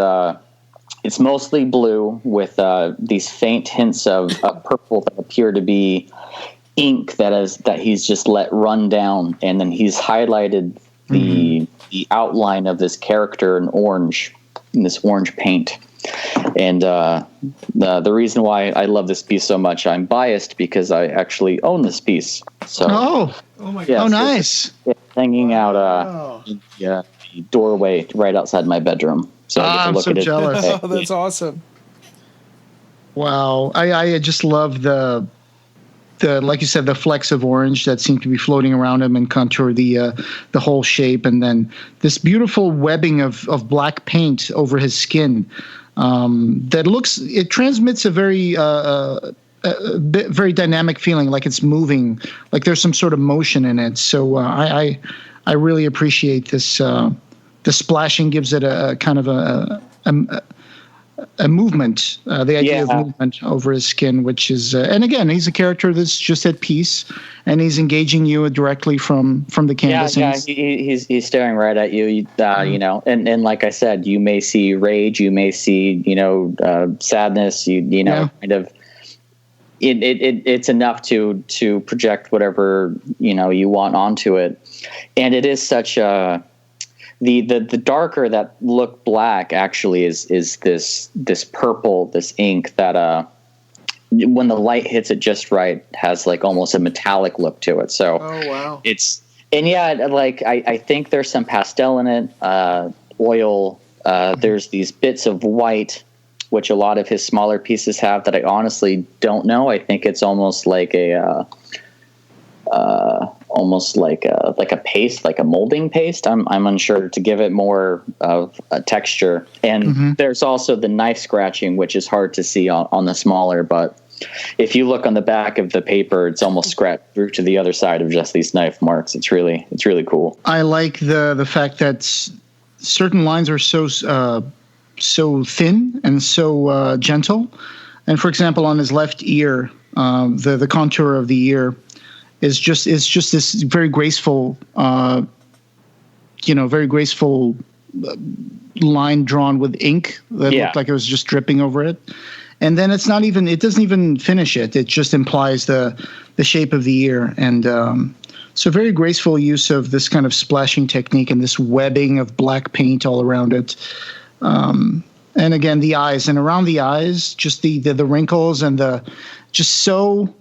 mostly blue with these faint hints of purple that appear to be ink that he's just let run down, and then he's highlighted the outline of this character in this orange paint. And the reason why I love this piece so much, I'm biased because I actually own this piece. So oh my god! Nice! It's hanging out in the doorway right outside my bedroom. So I'm so jealous. Oh, that's awesome! Wow, I just love the like you said, the flecks of orange that seem to be floating around him and contour the whole shape, and then this beautiful webbing of black paint over his skin it transmits a very very dynamic feeling, like it's moving, like there's some sort of motion in it. So I really appreciate this. The splashing gives it a kind of a movement, the idea of movement over his skin, which is, and again, he's a character that's just at peace, and he's engaging you directly from the canvas. Yeah, he's staring right at you, and like I said, you may see rage, you may see, sadness, kind of. It's enough to project whatever you want onto it, and it is such a. The darker that look black actually is this purple, this ink that when the light hits it just right has like almost a metallic look to it. So wow. I think there's some pastel in it, oil. There's these bits of white, which a lot of his smaller pieces have, that I honestly don't know. I think it's almost like a paste, like a molding paste. I'm unsure, to give it more of a texture. And there's also the knife scratching, which is hard to see on the smaller, but if you look on the back of the paper, it's almost scratched through to the other side of just these knife marks. It's really cool. I like the fact that certain lines are so thin and so gentle. And for example, on his left ear, the contour of the ear is just this very graceful, very graceful line drawn with ink that looked like it was just dripping over it. And then it doesn't even finish it. It just implies the shape of the ear. And So very graceful use of this kind of splashing technique and this webbing of black paint all around it. And again, the eyes, and around the eyes, just the wrinkles and just so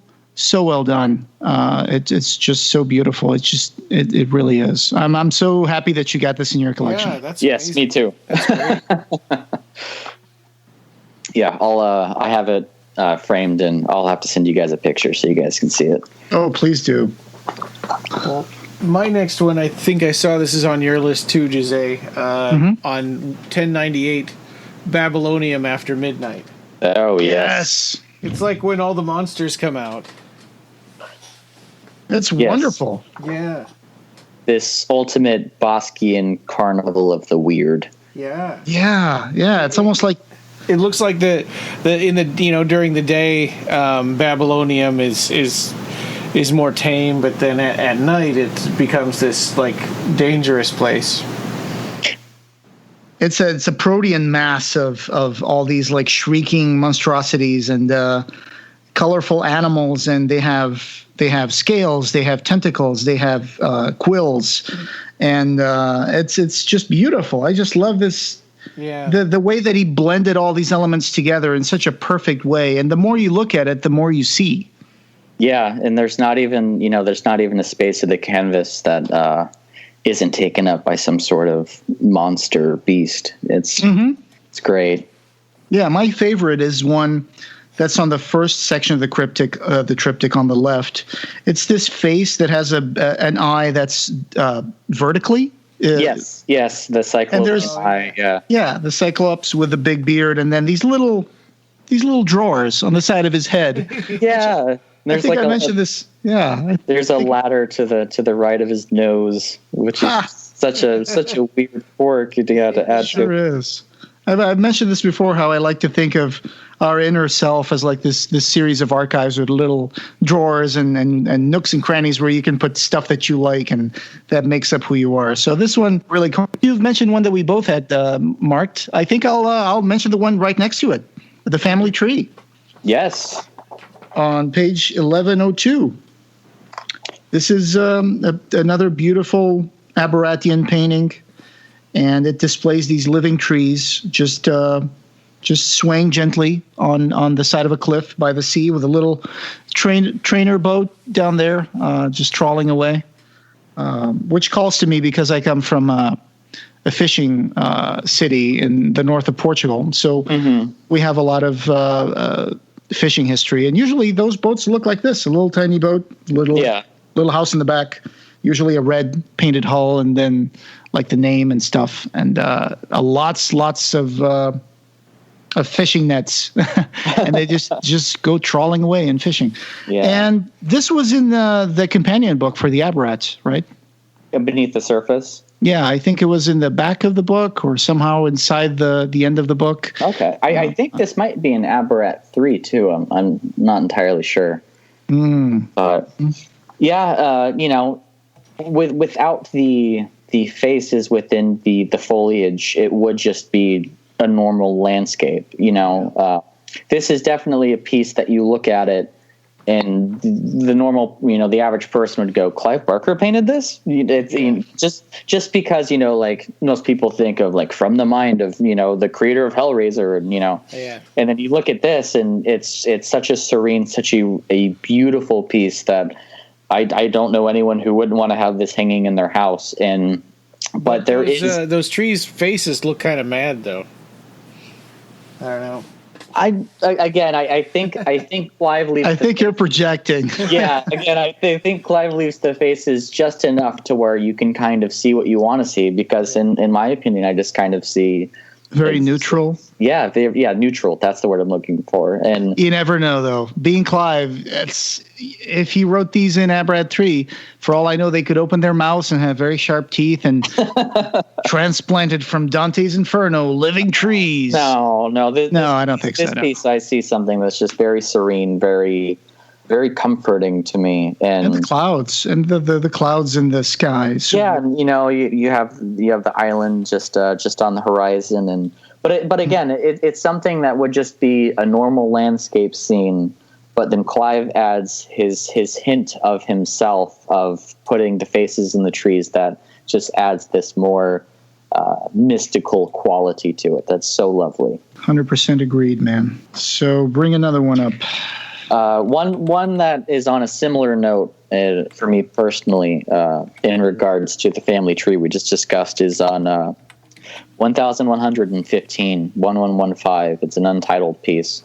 well done. It's just so beautiful. It really is. I'm so happy that you got this in your collection. Yeah, that's yes, amazing. me too. That's great. Yeah, I have it framed, and I'll have to send you guys a picture so you guys can see it. Oh, please do. Well, my next one, I think I saw this is on your list too, Jose. On 1098, Babylonium After Midnight. Oh, yes. It's like when all the monsters come out. That's wonderful. Yeah. This ultimate Boschian carnival of the weird. Yeah. Yeah. It's almost like it looks like the during the day, Babylonium is more tame, but then at night it becomes this like dangerous place. It's a protean mass of all these like shrieking monstrosities and colorful animals, and they have scales, they have tentacles, they have quills, and it's just beautiful. I just love this. Yeah. The way that he blended all these elements together in such a perfect way, and the more you look at it, the more you see. Yeah, and there's not even a space of the canvas that isn't taken up by some sort of monster beast. It's great. Yeah, my favorite is one that's on the first section of the triptych on the left. It's this face that has an eye that's vertically. Yes, the Cyclops eye. Yeah, the Cyclops with the big beard, and then these little drawers on the side of his head. Yeah. There's I mentioned this. Yeah. There's a ladder to the right of his nose, which is such a weird quirk to add to. Sure is. I've mentioned this before, how I like to think of our inner self as like this series of archives with little drawers and nooks and crannies where you can put stuff that you like, and that makes up who you are. So this one really cool. You've mentioned one that we both had marked. I think I'll mention the one right next to it, the family tree. Yes. On page 1102. This is another beautiful Abaratian painting, and it displays these living trees just swaying gently on the side of a cliff by the sea, with a little trainer boat down there just trawling away, which calls to me because I come from a fishing city in the north of Portugal. So we have a lot of fishing history, and usually those boats look like this: a little tiny boat, little house in the back, usually a red painted hull, and then like the name and stuff, and lots of fishing nets, and they just go trawling away and fishing. Yeah. And this was in the companion book for the Abarat, right? Beneath the Surface. Yeah, I think it was in the back of the book or somehow inside the end of the book. Okay. I think this might be in Abarat 3 too. I'm not entirely sure. But without the faces within the foliage, it would just be a normal landscape. This is definitely a piece that you look at it, and the normal, the average person would go, Clive Barker painted this? Just because, like most people think of like from the mind of, the creator of Hellraiser, and then you look at this and it's such a serene, such a beautiful piece that I don't know anyone who wouldn't want to have this hanging in their house. But there is those trees' faces look kind of mad though. I don't know. I think Clive leaves. I think you're projecting. Yeah. Again, I think Clive leaves the faces just enough to where you can kind of see what you want to see. Because in my opinion, I just kind of see very neutral. Yeah, neutral. That's the word I'm looking for. And you never know, though. Being Clive, if he wrote these in Abarat 3, for all I know, they could open their mouths and have very sharp teeth and transplanted from Dante's Inferno, living trees. No, I don't think so. This piece, I see something that's just very serene, very, very comforting to me, and the clouds and the clouds in the sky. So yeah, you have the island just on the horizon, but again, it's something that would just be a normal landscape scene. but then Clive adds his hint of himself, of putting the faces in the trees, that just adds this more mystical quality to it. That's so lovely. 100% agreed, man. So bring another one up. One that is on a similar note for me personally, in regards to the family tree we just discussed, is on 1115, 1115. It's an untitled piece.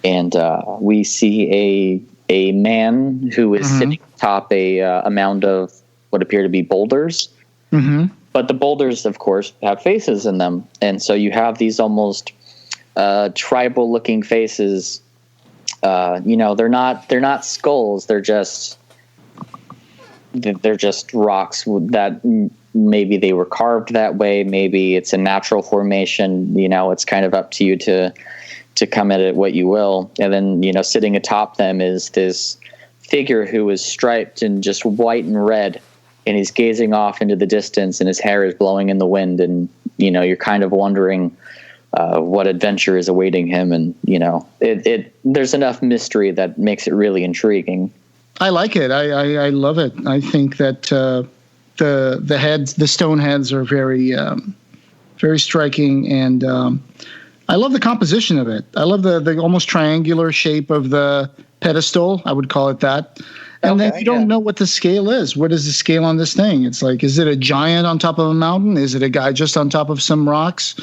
And we see a man who is sitting atop a mound of what appear to be boulders. Mm-hmm. But the boulders, of course, have faces in them. And so you have these almost tribal-looking faces. They're not skulls. They're just rocks that maybe they were carved that way. Maybe it's a natural formation. It's kind of up to you to come at it what you will. And then, sitting atop them is this figure who is striped in just white and red, and he's gazing off into the distance, and his hair is blowing in the wind. And, you're kind of wondering what adventure is awaiting him. And, there's enough mystery that makes it really intriguing. I like it. I love it. I think that the heads, the stone heads, are very, very striking. And I love the composition of it. I love the almost triangular shape of the pedestal. I would call it that. And then you don't know what the scale is. What is the scale on this thing? It's like, is it a giant on top of a mountain? Is it a guy just on top of some rocks?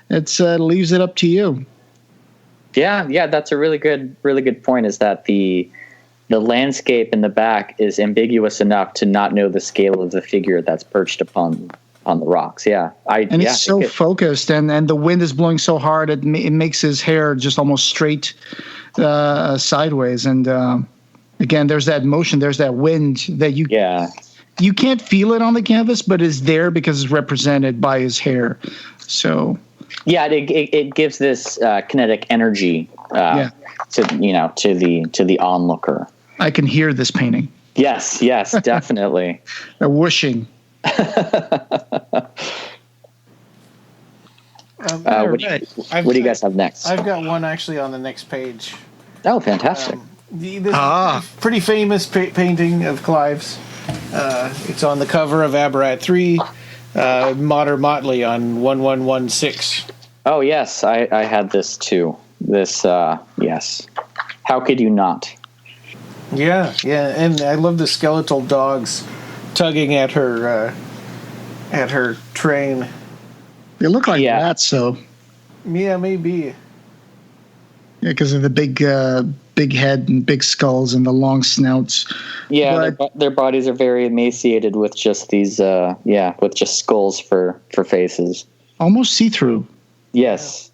It leaves it up to you. Yeah, that's a really good point, is that the landscape in the back is ambiguous enough to not know the scale of the figure that's perched upon the rocks. Yeah. It's so focused, and the wind is blowing so hard, it makes his hair just almost straight sideways. And again, there's that motion, there's that wind that you can't feel it on the canvas, but it's there because it's represented by his hair. So yeah, it gives this kinetic energy to the onlooker. I can hear this painting. Yes, definitely. A whooshing. What do you guys have next? I've got one actually on the next page. Oh, fantastic. This pretty famous painting of Clive's. It's on the cover of Abarat 3, Mater Motley on 1116. Oh, yes, I had this too. This, yes. How could you not? Yeah, and I love the skeletal dogs tugging at her train. They look like rats, so. Yeah, maybe. Yeah, because of the big head and big skulls and the long snouts. Yeah, their bodies are very emaciated with just these, with just skulls for faces. Almost see-through. Yes.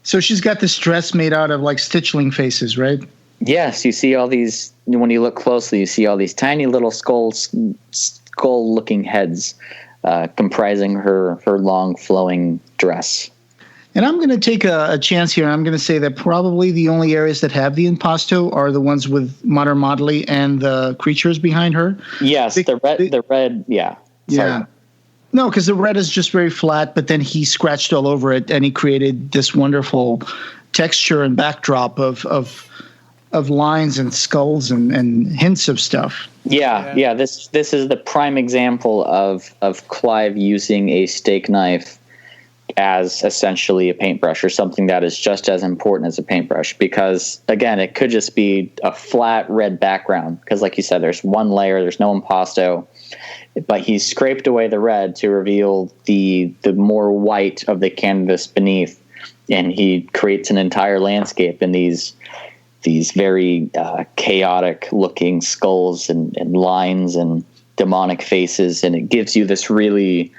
So she's got this dress made out of like stitchling faces, right? Yes, you see all these, when you look closely, you see all these tiny little skull-looking heads comprising her long flowing dress. And I'm going to take a chance here. I'm going to say that probably the only areas that have the impasto are the ones with Mater Motley and the creatures behind her. Yes, the red, yeah. Sorry. Yeah. No, because the red is just very flat, but then he scratched all over it, and he created this wonderful texture and backdrop of lines and skulls and hints of stuff. Yeah. This is the prime example of Clive using a steak knife as essentially a paintbrush, or something that is just as important as a paintbrush, because again, it could just be a flat red background, because like you said, there's one layer, there's no impasto, but he scraped away the red to reveal the more white of the canvas beneath, and he creates an entire landscape in these very chaotic looking skulls and lines and demonic faces, and it gives you this really,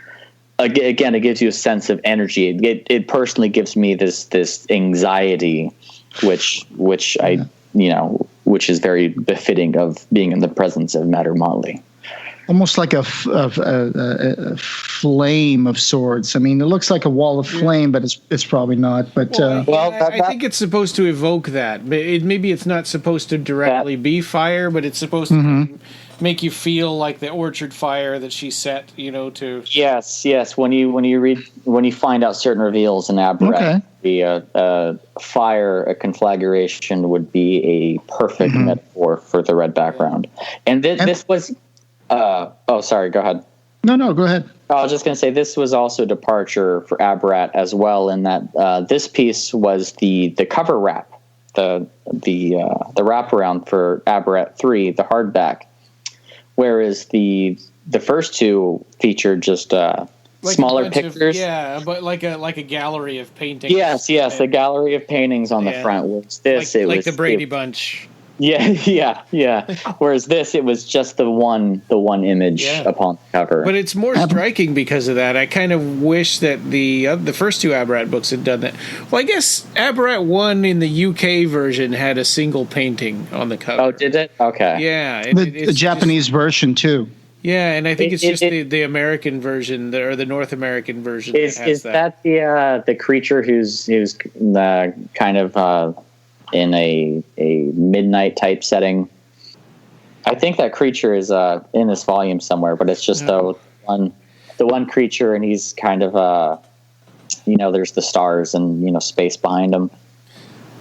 again, it gives you a sense of energy. It personally gives me this anxiety, which is very befitting of being in the presence of Mater Motley. Almost like a flame of sorts. I mean, it looks like a wall of flame, but it's probably not. But I think it's supposed to evoke that. Maybe it's not supposed to directly be fire, but it's supposed to make you feel like the orchard fire that she set, to... Yes. When you find out certain reveals in Abarat, the fire, a conflagration would be a perfect metaphor for the red background. And this was... sorry, go ahead. No, go ahead. I was just going to say this was also a departure for Abarat as well, in that this piece was the cover wrap, the wraparound for Abarat 3, the hardback, whereas the first two featured just smaller pictures. But like a gallery of paintings. Yes, the gallery of paintings on the front. Whereas this, it was the Brady Bunch. Yeah. Whereas this, it was just the one image upon the cover. But it's more striking because of that. I kind of wish that the first two Abarat books had done that. Well, I guess Abarat 1 in the UK version had a single painting on the cover. Oh, did it? Okay. Yeah. The Japanese version, too. Yeah, and I think it's just the American version, or the North American version. Is that the creature who's kind of... in a midnight type setting? I think that creature is in this volume somewhere, but it's just the one creature, and he's kind of there's the stars and space behind him.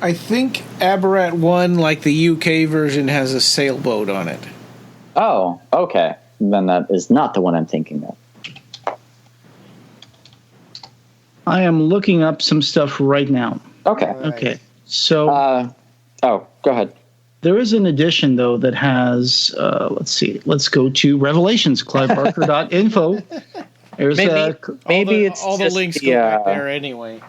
I think Abarat 1, like the UK version, has a sailboat on it. Oh, okay. Then that is not the one I'm thinking of. I am looking up some stuff right now. Okay. So, go ahead. There is an edition, though, that has, let's see, let's go to Revelations, clivebarker.info. There's maybe it's all the links go back there anyway.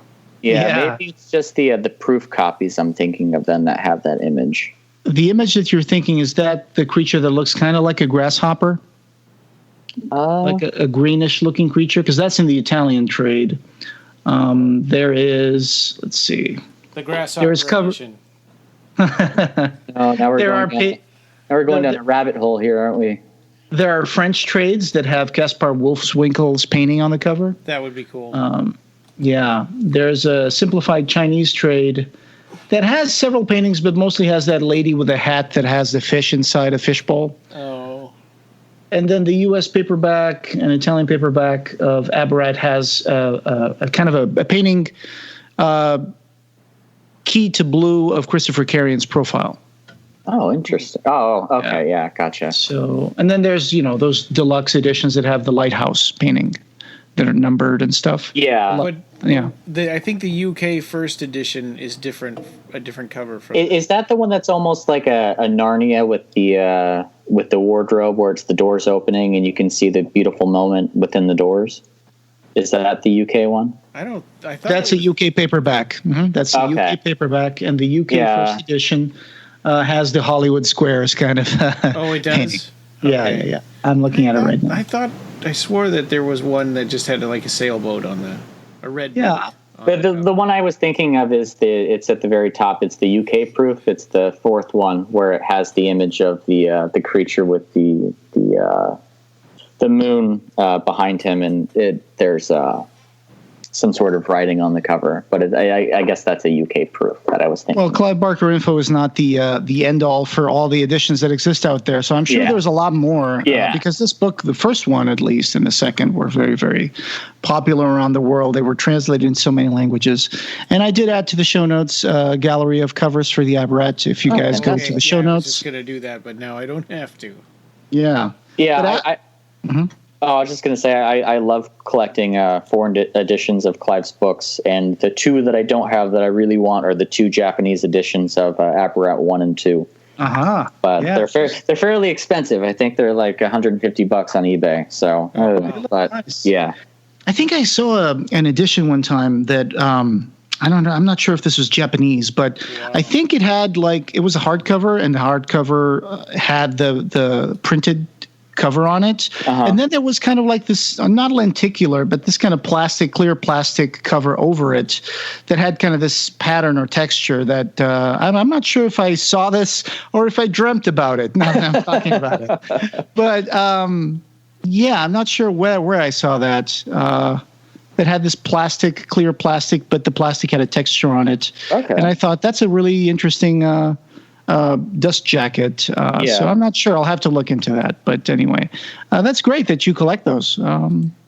Yeah, maybe it's just the proof copies I'm thinking of then that have that image. The image that you're thinking, is that the creature that looks kind of like a grasshopper? Like a greenish-looking creature? Because that's in the Italian trade. There is, let's see... The grasshopper edition. Now we're going down a rabbit hole here, aren't we? There are French trades that have Caspar Wolfswinkel's painting on the cover. That would be cool. There's a simplified Chinese trade that has several paintings, but mostly has that lady with a hat that has the fish inside a fishbowl. Oh. And then the U.S. paperback and Italian paperback of Abarat has a kind of a painting... key to blue of Christopher Carrion's profile. Oh, interesting. Oh, okay. Yeah, gotcha. So, and then there's, those deluxe editions that have the lighthouse painting that are numbered and stuff. Yeah. But yeah. I think the UK first edition is a different cover from Is that the one that's almost like a Narnia with the wardrobe where it's the doors opening and you can see the beautiful moment within the doors? Is that the UK one? I thought that's a UK paperback. Mm-hmm. That's a UK paperback, and the UK first edition has the Hollywood Squares kind of. Oh, it does. Painting. Okay. Yeah. I'm looking at it right now. I swore that there was one that just had like a sailboat on a red. Yeah. But the one I was thinking of is it's at the very top. It's the UK proof. It's the fourth one where it has the image of the creature with the moon behind him, and there's some sort of writing on the cover. But I guess that's a UK proof that I was thinking. Well, Clive Barker Info is not the end all for all the editions that exist out there. So I'm sure there's a lot more. Because this book, the first one at least, and the second were very, very popular around the world. They were translated in so many languages. And I did add to the show notes a gallery of covers for the Abarat. If you guys go to the show notes. I was just going to do that, but now I don't have to. Yeah. Yeah. I was just going to say I love collecting foreign editions of Clive's books, and the two that I don't have that I really want are the two Japanese editions of Abarat 1 and 2. But they're fairly expensive. I think they're like $150 on eBay. So, nice. I think I saw an edition one time that I don't know. I'm not sure if this was Japanese, but I think it had it was a hardcover, and the hardcover had the printed cover on it. And then there was kind of like this, not lenticular, but this kind of clear plastic cover over it that had kind of this pattern or texture that I'm not sure if I saw this or if I dreamt about it. Now that I'm talking about it. But I'm not sure where I saw that. That had this clear plastic, but the plastic had a texture on it. Okay. And I thought that's a really interesting dust jacket. So I'm not sure. I'll have to look into that. But anyway, that's great that you collect those.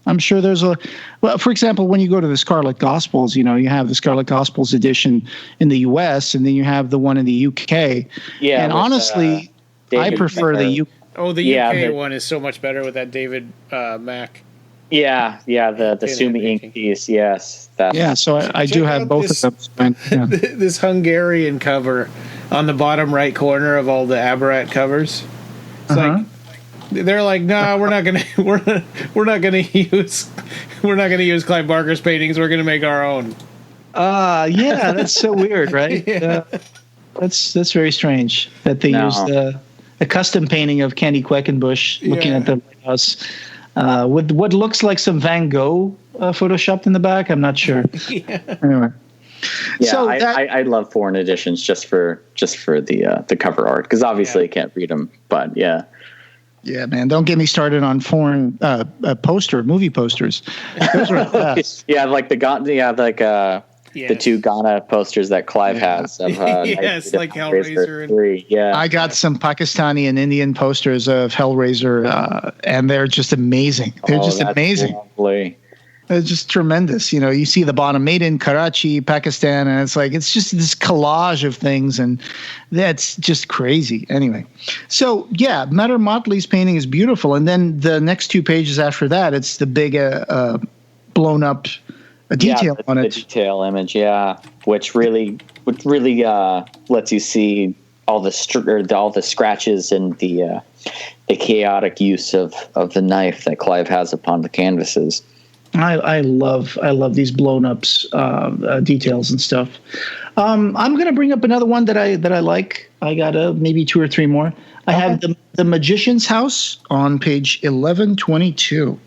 I'm sure there's for example, when you go to the Scarlet Gospels, you have the Scarlet Gospels edition in the U.S. and then you have the one in the U.K. Yeah, and honestly, I prefer the UK. Oh, the UK one is so much better with that David Mack. Yeah, the Sumi Ink piece, yes. So I do have both of them. Yeah. This Hungarian cover on the bottom right corner of all the Abarat covers. It's like they're like, nah, we're not gonna use Clive Barker's paintings. We're gonna make our own. That's so weird, right? Yeah. That's very strange that they used a custom painting of Candy Queckenbush looking at the lighthouse with what looks like some Van Gogh photoshopped in the back. I'm not sure. Anyway. Yeah, so I love foreign editions just for the cover art because obviously I can't read them, but yeah. Yeah, man, don't get me started on foreign movie posters. Those are the best. The two Ghana posters that Clive has of yes, like Hellraiser 3. Yeah, I got some Pakistani and Indian posters of Hellraiser, and they're just amazing. They're just amazing. Lovely. It's just tremendous. You see the bottom made in Karachi, Pakistan, and it's just this collage of things, and that's just crazy. Anyway, so yeah, Matter Motley's painting is beautiful, and then the next 2 pages after that, it's the big blown up. Detail on it. The detail image, which really lets you see all the scratches and the chaotic use of the knife that Clive has upon the canvases. I love these blown ups details and stuff. I'm going to bring up another one that I like. I got maybe 2 or 3 more. I have the Magician's House on page 1122,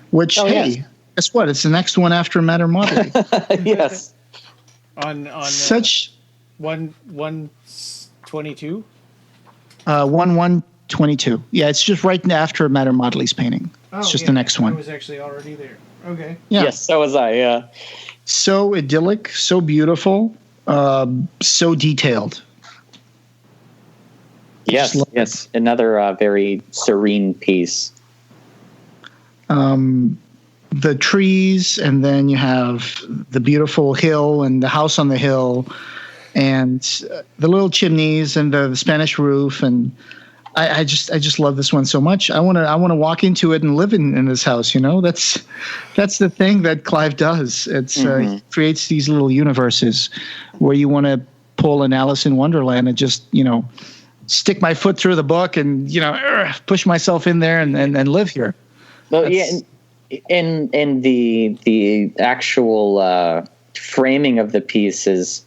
which guess what? It's the next one after Matter Motley. Yes. On such 122. 1122. Yeah, it's just right after Matter Motley's painting. It's just the next one. I was actually already there. Okay. Yeah. Yes, so was I. Yeah. So idyllic, so beautiful, so detailed. Yes. Another very serene piece. The trees, and then you have the beautiful hill and the house on the hill, and the little chimneys and the Spanish roof, and I just love this one so much. I want to walk into it and live in this house. That's the thing that Clive does. It's he creates these little universes where you want to pull an Alice in Wonderland and just stick my foot through the book and push myself in there and live here. Well, in the actual framing of the piece is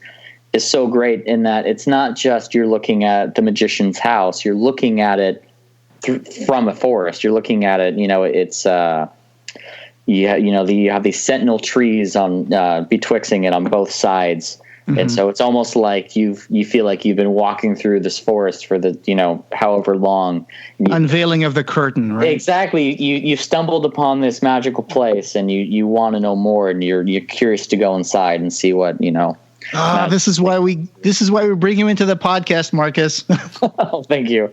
so great in that it's not just you're looking at the magician's house, you're looking at it from a forest. You're looking at it, it's you have these sentinel trees on betwixt it on both sides. And so it's almost like you feel like you've been walking through this forest for the however long. Unveiling of the curtain, right? Exactly. You've stumbled upon this magical place, and you want to know more, and you're curious to go inside and see what This is why we bring you into the podcast, Marcus. Oh, thank you.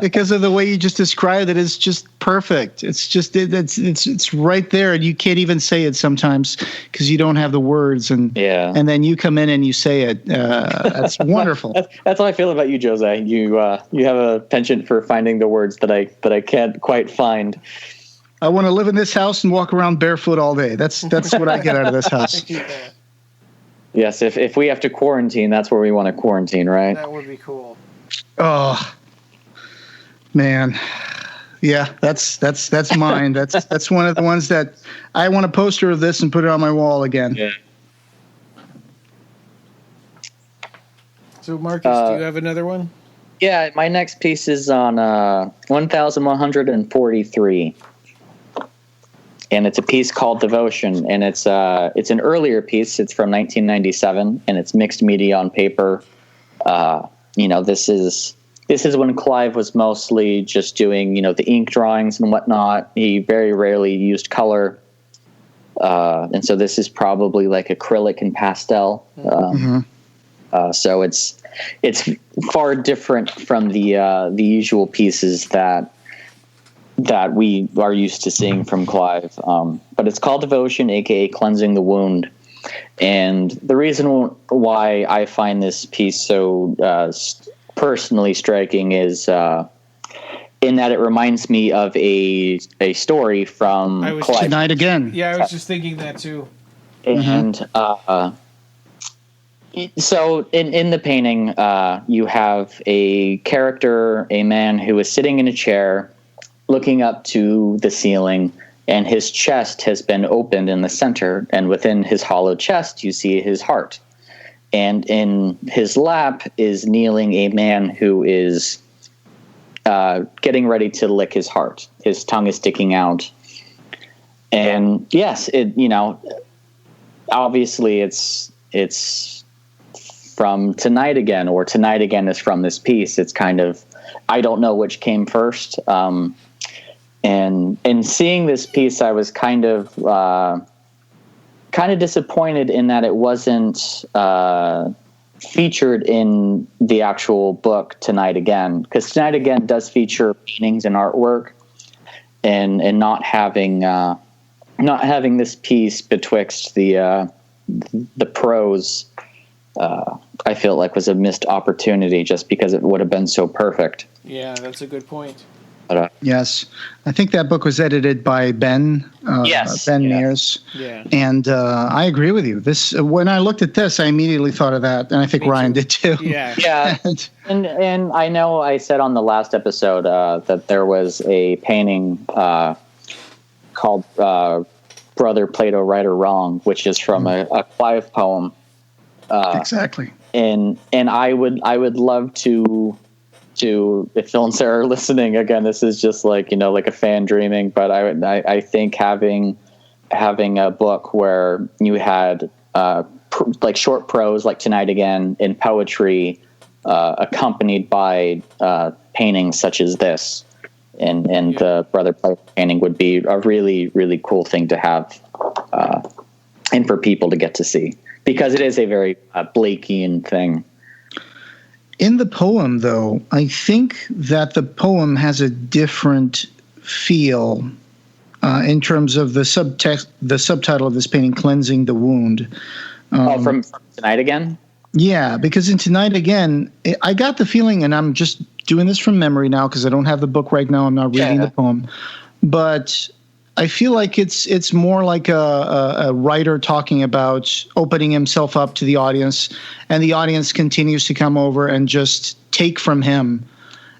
Because of the way you just described it, it's just perfect. It's just it's right there, and you can't even say it sometimes because you don't have the words, and then you come in and you say it. That's wonderful. That's how I feel about you, Jose. You have a penchant for finding the words that I can't quite find. I want to live in this house and walk around barefoot all day. That's what I get out of this house. Yes, if we have to quarantine, that's where we want to quarantine, right? That would be cool. Oh, man. Yeah, that's mine. That's one of the ones that I want a poster of this and put it on my wall again. Yeah. So, Marcus, do you have another one? Yeah, my next piece is on 1143. And it's a piece called Devotion, and it's an earlier piece. It's from 1997, and it's mixed media on paper. This is when Clive was mostly just doing the ink drawings and whatnot. He very rarely used color, and so this is probably like acrylic and pastel. So it's far different from the usual pieces that we are used to seeing from Clive. But it's called Devotion, aka Cleansing the Wound. And the reason why I find this piece so personally striking is in that it reminds me of a story from Clive. Tonight Again. Yeah, I was just thinking that too. And so in the painting, you have a character, a man who is sitting in a chair looking up to the ceiling, and his chest has been opened in the center, and within his hollow chest you see his heart. And in his lap is kneeling a man who is getting ready to lick his heart. His tongue is sticking out. And yes, obviously it's from Tonight Again, or Tonight Again is from this piece. It's kind of, I don't know which came first. And seeing this piece, I was kind of disappointed in that it wasn't featured in the actual book Tonight Again, because Tonight Again does feature paintings and artwork, and not having this piece betwixt the prose, I feel like was a missed opportunity, just because it would have been so perfect. Yeah, that's a good point. But, yes, I think that book was edited by Ben. Ben Mears. Yeah, and I agree with you. This, when I looked at this, I immediately thought of that, and I think Ryan did too. Yeah. and I know I said on the last episode that there was a painting called "Brother Plato, Right or Wrong," which is from a Clive poem. Exactly. And I would love to, if Phil and Sarah are listening, again, this is just like a fan dreaming, but I think having a book where you had like short prose like Tonight Again and poetry accompanied by paintings such as this and the Brother Plato painting would be a really, really cool thing to have and for people to get to see, because it is a very Blakean thing. In the poem, though, I think that the poem has a different feel in terms of the subtext, the subtitle of this painting, "Cleansing the Wound." From Tonight Again? Yeah, because in Tonight Again, I got the feeling, and I'm just doing this from memory now because I don't have the book right now. I'm not reading the poem. But I feel like it's more like a writer talking about opening himself up to the audience, and the audience continues to come over and just take from him,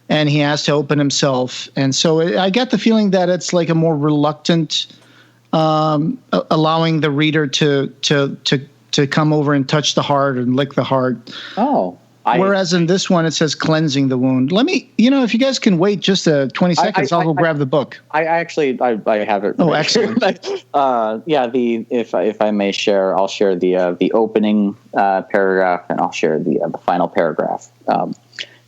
and he has to open himself. And so I get the feeling that it's like a more reluctant, allowing the reader to come over and touch the heart and lick the heart. Oh. Whereas in this one, it says "Cleansing the Wound." Let me, if you guys can wait just 20 seconds, I'll go grab the book. I have it. Oh, excellent. If I may share, I'll share the opening paragraph, and I'll share the final paragraph.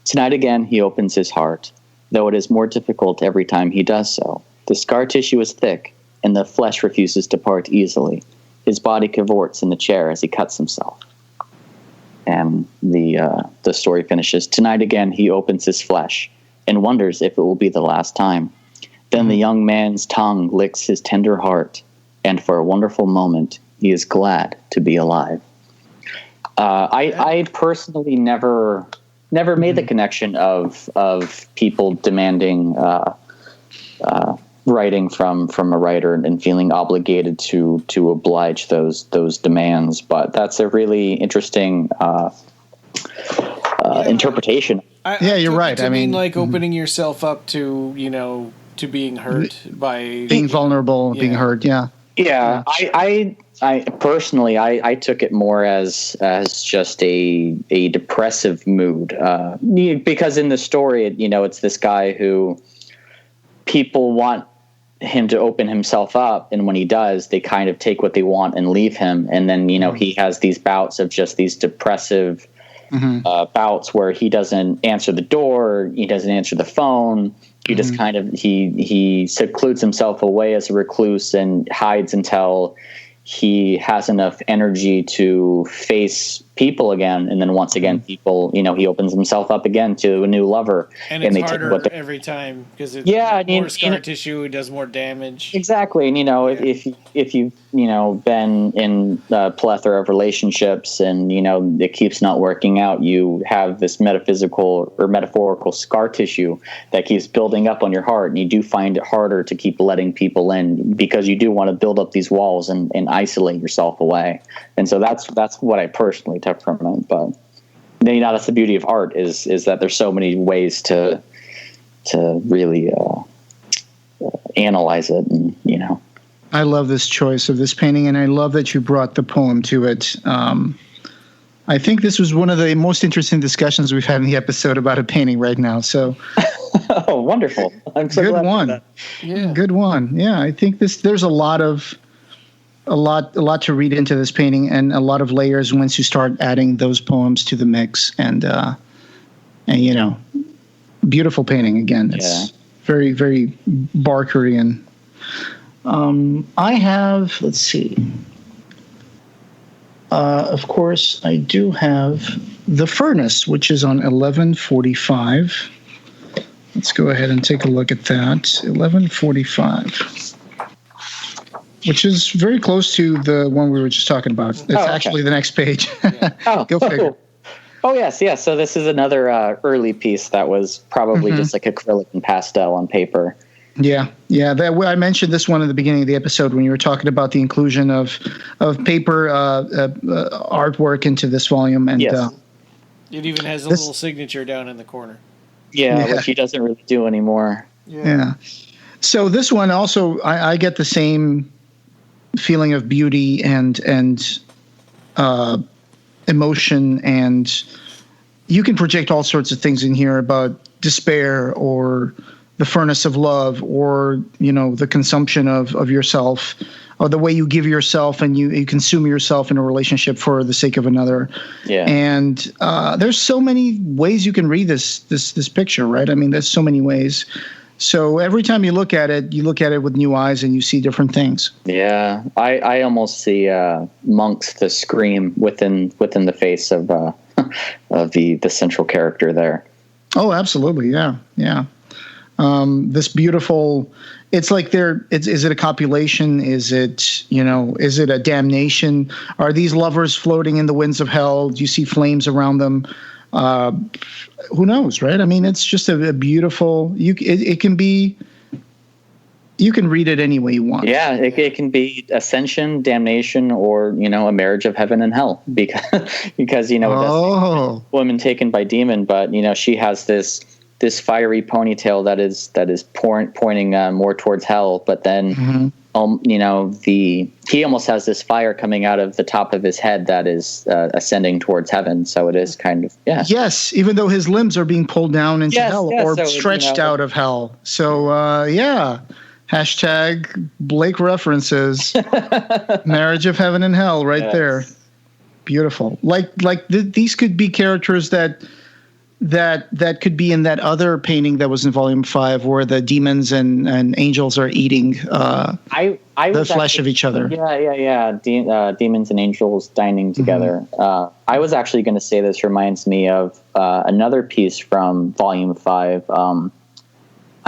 Tonight again, he opens his heart, though it is more difficult every time he does so. The scar tissue is thick, and the flesh refuses to part easily. His body cavorts in the chair as he cuts himself. And the story finishes. Tonight again, he opens his flesh and wonders if it will be the last time. Then the young man's tongue licks his tender heart, and for a wonderful moment, he is glad to be alive. I personally never made the connection of people demanding writing from a writer and feeling obligated to oblige those demands, but that's a really interesting interpretation. You're right. I mean, like opening yourself up to to being hurt by being vulnerable, being hurt. Yeah. I personally I took it more as just a depressive mood, because in the story, it's this guy who people want him to open himself up, and when he does, they kind of take what they want and leave him, and then he has these bouts of just these depressive bouts where he doesn't answer the door, he doesn't answer the phone, he just kind of he secludes himself away as a recluse and hides until he has enough energy to face people again, and then once again people, he opens himself up again to a new lover, and it's harder every time because it's more scar tissue, it does more damage. Exactly. And if you've been in a plethora of relationships and it keeps not working out, you have this metaphysical or metaphorical scar tissue that keeps building up on your heart, and you do find it harder to keep letting people in because you do want to build up these walls and isolate yourself away. And so that's what I personally took from it. But that's the beauty of art is that there's so many ways to really analyze it, and I love this choice of this painting, and I love that you brought the poem to it. I think this was one of the most interesting discussions we've had in the episode about a painting right now. So, oh, wonderful! I'm so glad one. For that. Yeah, good one. Yeah, I think there's a lot to read into this painting, and a lot of layers once you start adding those poems to the mix. And beautiful painting again. It's very, very Barkerian. I have, let's see. Of course, I do have The Furnace, which is on 1145. Let's go ahead and take a look at that. 1145. Which is very close to the one we were just talking about. It's actually the next page. Yeah. Go figure. Oh, yes. So this is another early piece that was probably just like acrylic and pastel on paper. Yeah. I mentioned this one at the beginning of the episode when you were talking about the inclusion of paper artwork into this volume. And it even has a little signature down in the corner. Yeah, which he doesn't really do anymore. Yeah. So this one also, I get the same feeling of beauty and emotion, and you can project all sorts of things in here about despair or the furnace of love, or the consumption of yourself, or the way you give yourself and you consume yourself in a relationship for the sake of another. Yeah. And there's so many ways you can read this picture, right? I mean, there's so many ways. So every time you look at it with new eyes, and you see different things. Yeah, I almost see Monk's the scream within the face of the central character there. Oh, absolutely, yeah. This beautiful. It's like is it a copulation? Is it a damnation? Are these lovers floating in the winds of hell? Do you see flames around them? Who knows, right? I mean, it's just a beautiful. It can be. You can read it any way you want. Yeah, it can be ascension, damnation, or a marriage of heaven and hell, because woman taken by demon, but she has this fiery ponytail that is pointing more towards hell, but then he almost has this fire coming out of the top of his head that is ascending towards heaven. So it is kind of Yes, even though his limbs are being pulled down into hell or so stretched out of hell. So Hashtag Blake references. Marriage of heaven and hell right there. Beautiful. These could be characters that could be in that other painting that was in volume 5 where the demons and angels are eating the flesh of each other. Demons and angels dining together. Mm-hmm. I was actually going to say this reminds me of another piece from volume 5.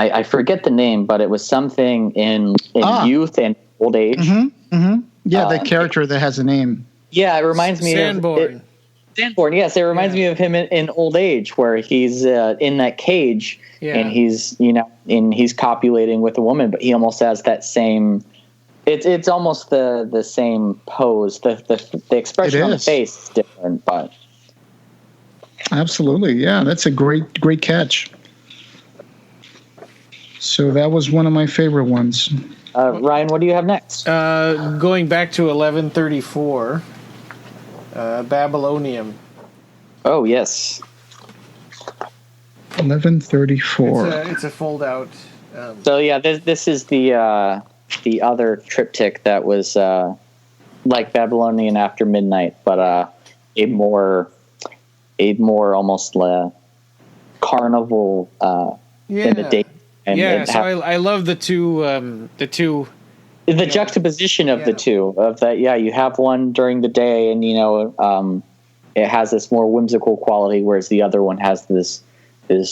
I forget the name, but it was something in youth and old age. Mm-hmm. Mm-hmm. Yeah, the character that has a name. Yeah, it reminds me of Sanborn. Yes, it reminds me of him in old age, where he's in that cage and he's he's copulating with a woman, but he almost has that same. It's almost the same pose. The expression on the face is different, but absolutely, yeah, that's a great catch. So that was one of my favorite ones. Ryan, what do you have next? Going back to 1134. Babylonium. Oh, yes. 1134. It's a fold out. This is the other triptych that was like Babylonian After Midnight, but a more almost carnival in the day. I love the two. The juxtaposition of the two, of that, you have one during the day, and it has this more whimsical quality, whereas the other one has this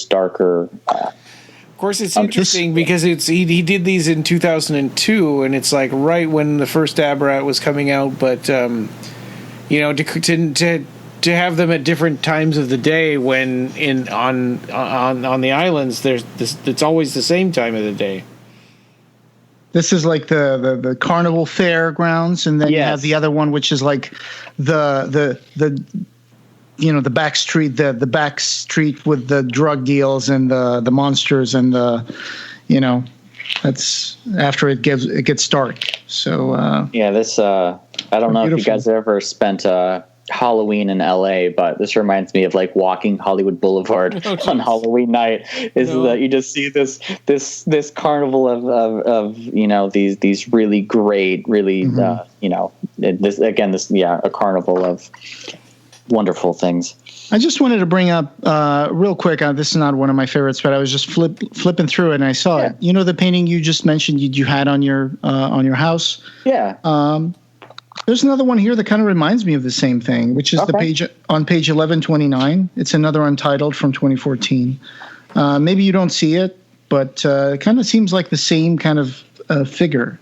darker. Of course, it's interesting because he did these in 2002, and it's like right when the first Abarat was coming out. But to have them at different times of the day when on the islands, it's always the same time of the day. This is like the carnival fairgrounds, and then you have the other one, which is like the back street, the back street with the drug deals and the monsters and that's after it gets dark. So this I don't know if you guys ever spent Halloween in LA, but this reminds me of like walking Hollywood Boulevard on Halloween night. That you just see this carnival of these really great, really a carnival of wonderful things. I just wanted to bring up real quick. This is not one of my favorites, but I was just flipping through it and I saw it. You know the painting you just mentioned you had on your house. Yeah. There's another one here that kind of reminds me of the same thing, which is the page on page 1129. It's another Untitled from 2014. Maybe you don't see it, but it kind of seems like the same kind of figure,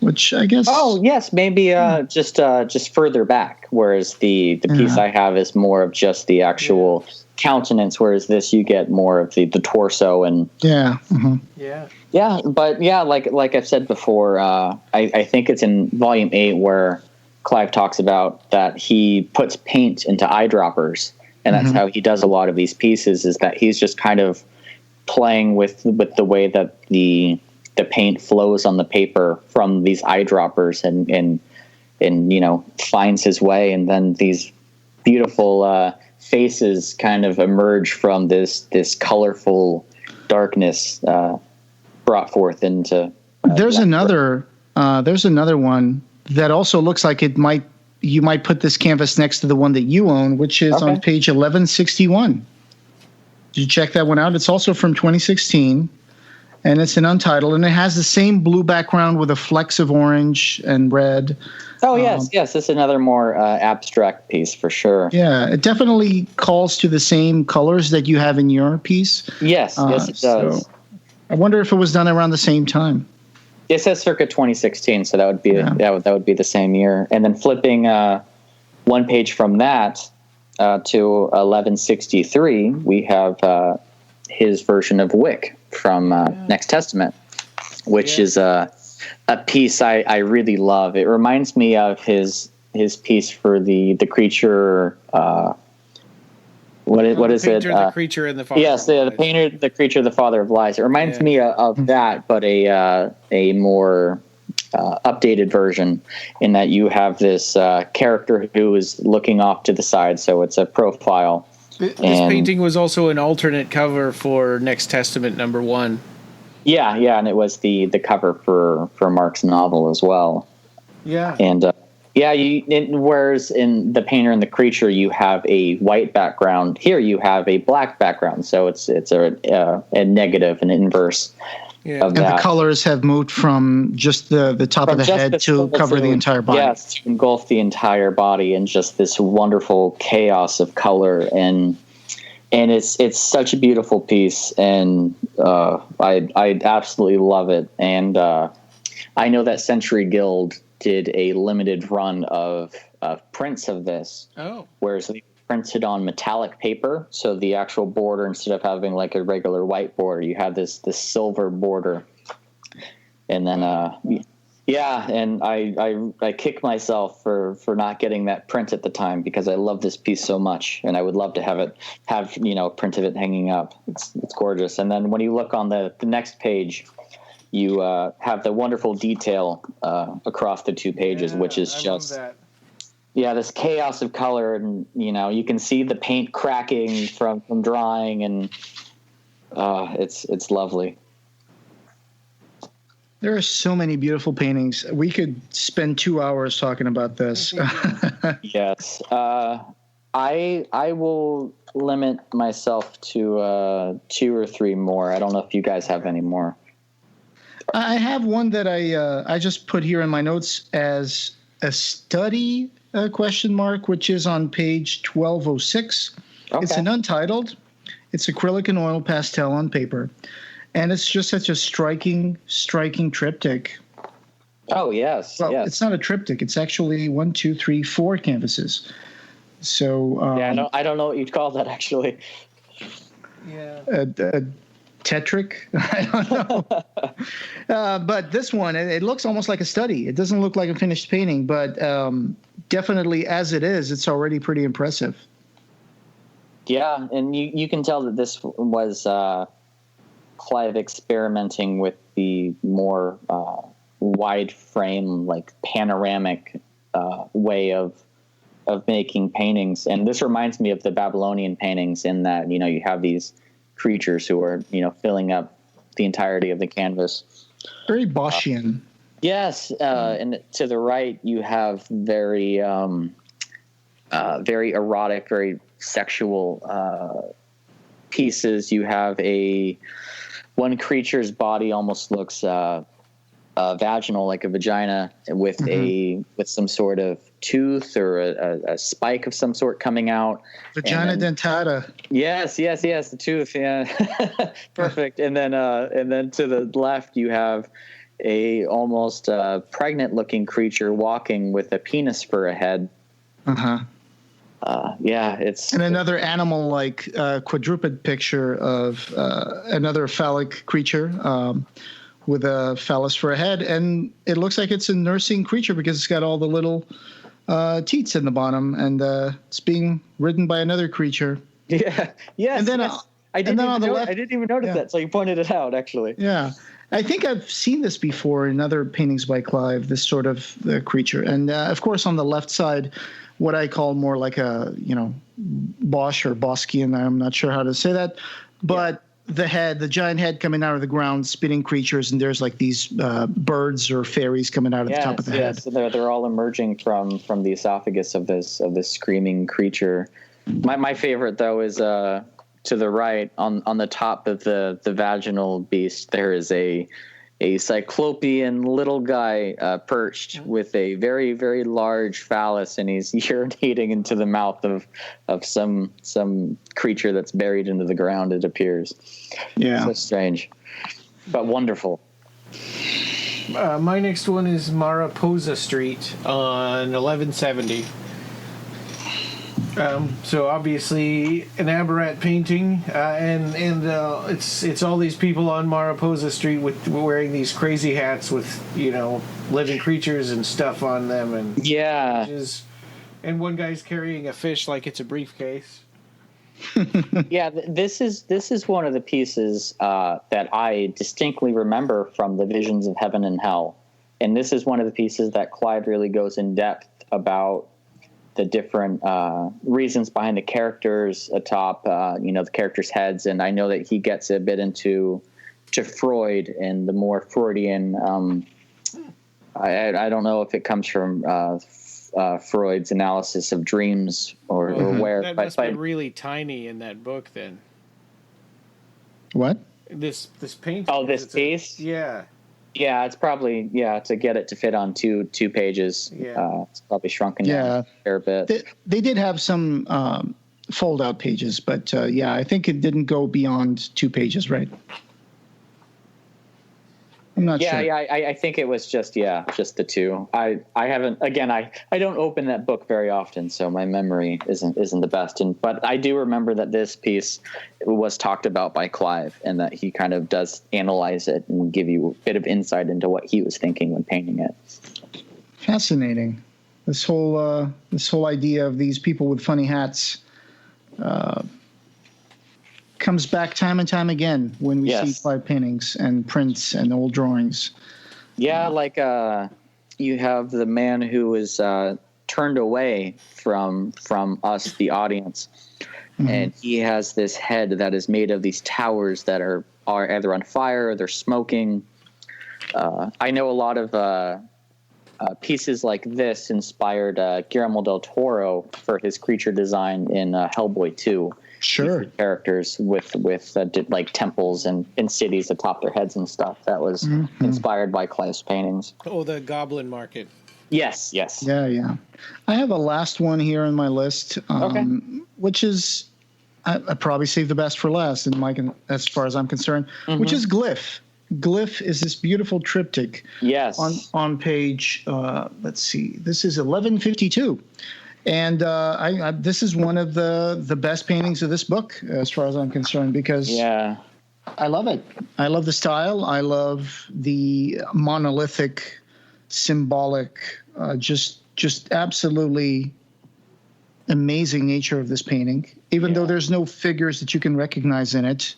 which I guess. Oh yes, maybe just further back. Whereas the piece I have is more of just the actual countenance, whereas this you get more of the torso and. Yeah. Mm-hmm. Yeah. Yeah, but like I've said before, I think it's in volume 8 where Clive talks about that he puts paint into eyedroppers, and that's how he does a lot of these pieces. Is that he's just kind of playing with the way that the paint flows on the paper from these eyedroppers, and finds his way, and then these beautiful faces kind of emerge from this colorful darkness. Brought forth into. There's another one that also looks like you might put this canvas next to the one that you own, which is on page 1161. Did you check that one out? It's also from 2016, and it's an Untitled, and it has the same blue background with a flecks of orange and red. Oh yes, it's another more abstract piece for sure. Yeah, it definitely calls to the same colors that you have in your piece. Yes, it does. So I wonder if it was done around the same time. It says circa 2016, so that would be that would be the same year. And then flipping one page from that to 1163, we have his version of Wick from Next Testament, which is a piece I really love. It reminds me of his piece for the creature. What is it? The creature and the father. Yes, the painter, the creature, the father of lies. It reminds me of that, but a more updated version, in that you have this character who is looking off to the side, so it's a profile. This painting was also an alternate cover for Next Testament #1. Yeah, and it was the cover for Mark's novel as well. Yeah, and. Whereas in the painter and the creature, you have a white background. Here, you have a black background. So it's a negative, an inverse of that. And the colors have moved from just the top of the head to cover the entire body. Yes, to engulf the entire body in just this wonderful chaos of color, and it's such a beautiful piece, and I absolutely love it. And I know that Century Guild did a limited run of prints of this. Oh. Whereas they printed on metallic paper, so the actual border, instead of having like a regular white border, you have this silver border. And then and I kick myself for not getting that print at the time, because I love this piece so much, and I would love to have a print of it hanging up. It's gorgeous. And then when you look on the next page, you have the wonderful detail across the two pages, which is just this chaos of color, and you can see the paint cracking from drying, and it's lovely. There are so many beautiful paintings. We could spend 2 hours talking about this. Yes, I will limit myself to 2 or 3 more. I don't know if you guys have any more. I have one that I just put here in my notes as a study question mark, which is on page 1206. Okay. It's an Untitled. It's acrylic and oil pastel on paper. And it's just such a striking triptych. Oh, yes. Well, yes. It's not a triptych. It's actually 1, 2, 3, 4 canvases. So I don't know what you'd call that, actually. Yeah. A tetric? I don't know. But this one, it looks almost like a study. It doesn't look like a finished painting, but definitely as it is, it's already pretty impressive. Yeah, and you can tell that this was Clive experimenting with the more wide frame, like panoramic way of making paintings. And this reminds me of the Babylonian paintings in that, you have these creatures who are, filling up the entirety of the canvas. Very Boschian. Yes. And to the right, you have very erotic, very sexual pieces. You have one creature's body almost looks vaginal, like a vagina, with with some sort of tooth or a spike of some sort coming out. Vagina dentata. Yes, the tooth. Yeah, perfect. And then to the left, you have a almost pregnant-looking creature walking with a penis for a head. It's and another animal-like quadruped picture of another phallic creature with a phallus for a head, and it looks like it's a nursing creature because it's got all the little teats in the bottom, and it's being ridden by another creature. Yeah, yes. And then I didn't even notice that, so you pointed it out, actually. Yeah. I think I've seen this before in other paintings by Clive, this sort of creature. And, of course, on the left side, what I call more like a, Bosch or Boskian, I'm not sure how to say that, but the giant head coming out of the ground, spitting creatures, and there's like these birds or fairies coming out of the top of the head. So they're all emerging from the esophagus of this screaming creature. My favorite, though, is to the right, on the top of the vaginal beast, there is a cyclopean little guy perched with a very, very large phallus, and he's urinating into the mouth of some creature that's buried into the ground, it appears. Yeah. So strange, but wonderful. My next one is Mariposa Street on 1170. So obviously an Abarat painting, and it's all these people on Mariposa Street wearing these crazy hats with living creatures and stuff on them, and and one guy's carrying a fish like it's a briefcase. Yeah, this is one of the pieces that I distinctly remember from the Visions of Heaven and Hell, and this is one of the pieces that Clive really goes in depth about the different reasons behind the characters atop, the characters' heads. And I know that he gets a bit into Freud and the more Freudian. I don't know if it comes from Freud's analysis of dreams or where. That must be really tiny in that book, then. What? This painting. Oh, this piece? Yeah. Yeah, it's probably to get it to fit on two pages. Yeah, it's probably shrunken down a fair bit. They did have some fold-out pages, but I think it didn't go beyond 2 pages, right? I'm not sure. Yeah, I think it was just the 2. I haven't. Again, I don't open that book very often, so my memory isn't the best. But I do remember that this piece was talked about by Clive, and that he kind of does analyze it and give you a bit of insight into what he was thinking when painting it. Fascinating. This whole idea of these people with funny hats comes back time and time again when we see Clive paintings and prints and old drawings. Yeah, like you have the man who is turned away from us, the audience, and he has this head that is made of these towers that are either on fire or they're smoking. I know a lot of pieces like this inspired Guillermo del Toro for his creature design in Hellboy 2. Sure. Characters with like temples and cities atop their heads and stuff. That was inspired by Clive's paintings. Oh, the Goblin Market. Yes. Yeah. I have a last one here on my list, which is I probably saved the best for last as far as I'm concerned, which is Glyph. Glyph is this beautiful triptych. Yes. On page, let's see, this is 1152. And I this is one of the best paintings of this book, as far as I'm concerned, because I love it. I love the style. I love the monolithic, symbolic, just absolutely amazing nature of this painting. Even though there's no figures that you can recognize in it,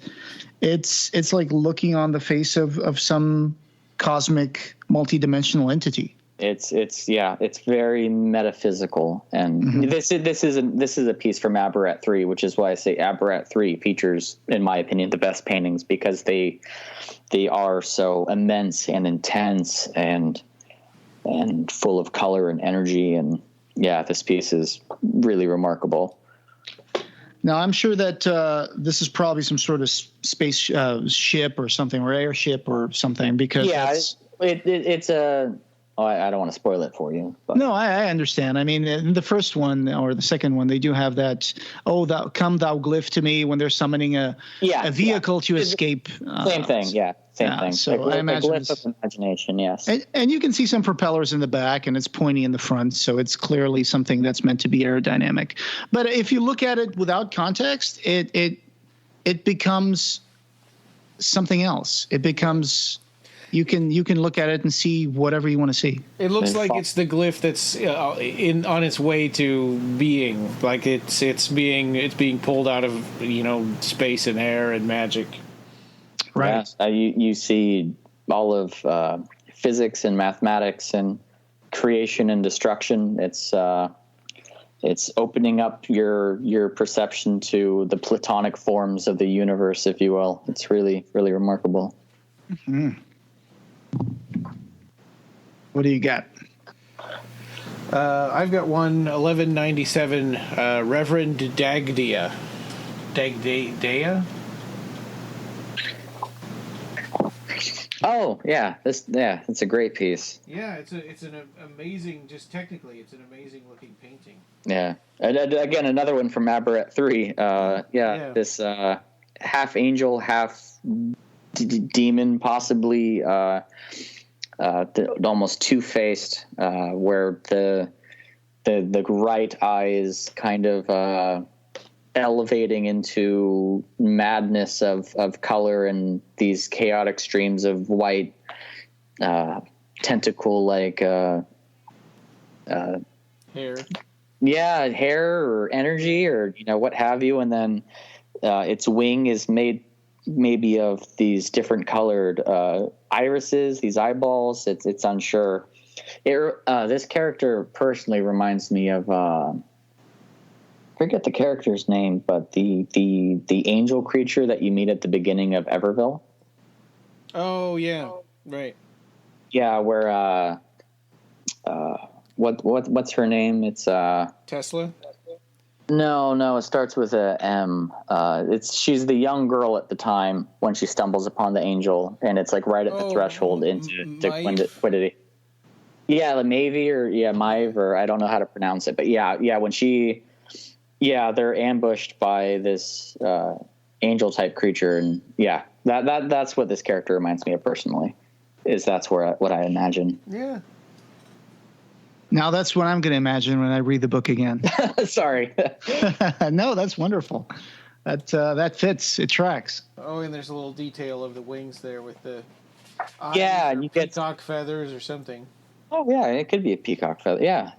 it's like looking on the face of some cosmic, multidimensional entity. It's very metaphysical, and this is a piece from Abarat 3, which is why I say Abarat 3 features, in my opinion, the best paintings, because they are so immense and intense and full of color and energy, and this piece is really remarkable. Now, I'm sure that this is probably some sort of space ship or something, or airship or something, because it's a. Oh, I don't want to spoil it for you. But. No, I understand. I mean, in the first one or the second one, they do have that, thou Glyph to me, when they're summoning a vehicle to escape. Same thing, Same thing. So I imagine Glyph of imagination, yes. And you can see some propellers in the back, and it's pointy in the front, so it's clearly something that's meant to be aerodynamic. But if you look at it without context, it becomes something else. It becomes... You can look at it and see whatever you want to see. It looks like it's the glyph that's on its way to being, like it's being pulled out of space and air and magic. Right. You see all of physics and mathematics and creation and destruction. It's opening up your perception to the platonic forms of the universe, if you will. It's really, really remarkable. Mm-hmm. What do you got? I've got 1197, Reverend Dagdia. Dagdia? Oh, yeah. It's a great piece. Yeah, it's an amazing, just technically, it's an amazing looking painting. Yeah. And again, another one from Abarat 3. This half angel, half demon, possibly almost two-faced, where the right eye is kind of elevating into madness of color and these chaotic streams of white tentacle like hair or energy or what have you, and then its wing is made maybe of these different colored irises, these eyeballs. It's unsure. This character personally reminds me of I forget the character's name, but the angel creature that you meet at the beginning of Everville. Oh yeah, right. Yeah, where what's her name? It's Tesla. No, it starts with a M. She's the young girl at the time when she stumbles upon the angel, and it's like right at the threshold into quiddity. Yeah, Maeve, or I don't know how to pronounce it, but when they're ambushed by this angel type creature, and that's what this character reminds me of personally. That's what I imagine. Yeah. Now that's what I'm going to imagine when I read the book again. Sorry. No, that's wonderful. That fits. It tracks. Oh, and there's a little detail of the wings there with the eyes and you get peacock feathers or something. Oh yeah, it could be a peacock feather. Yeah.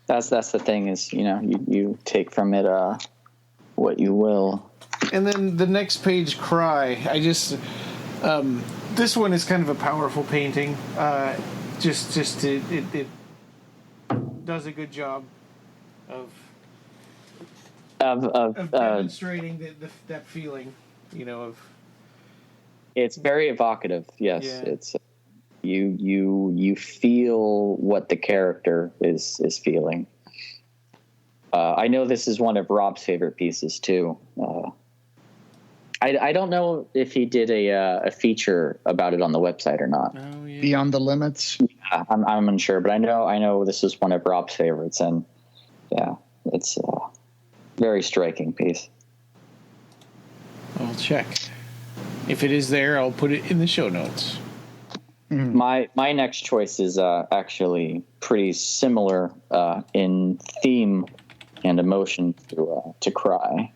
That's the thing is you take from it what you will. And then the next page, Cry. I just this one is kind of a powerful painting. It does a good job of demonstrating that feeling, of. It's very evocative. Yes, yeah. It's you feel what the character is feeling. I know this is one of Rob's favorite pieces too. I don't know if he did a feature about it on the website or not. Oh, yeah. Beyond the Limits. I'm unsure, but I know this is one of Rob's favorites, and yeah, it's a very striking piece. I'll check. If it is there, I'll put it in the show notes. My next choice is actually pretty similar in theme and emotion to Cry.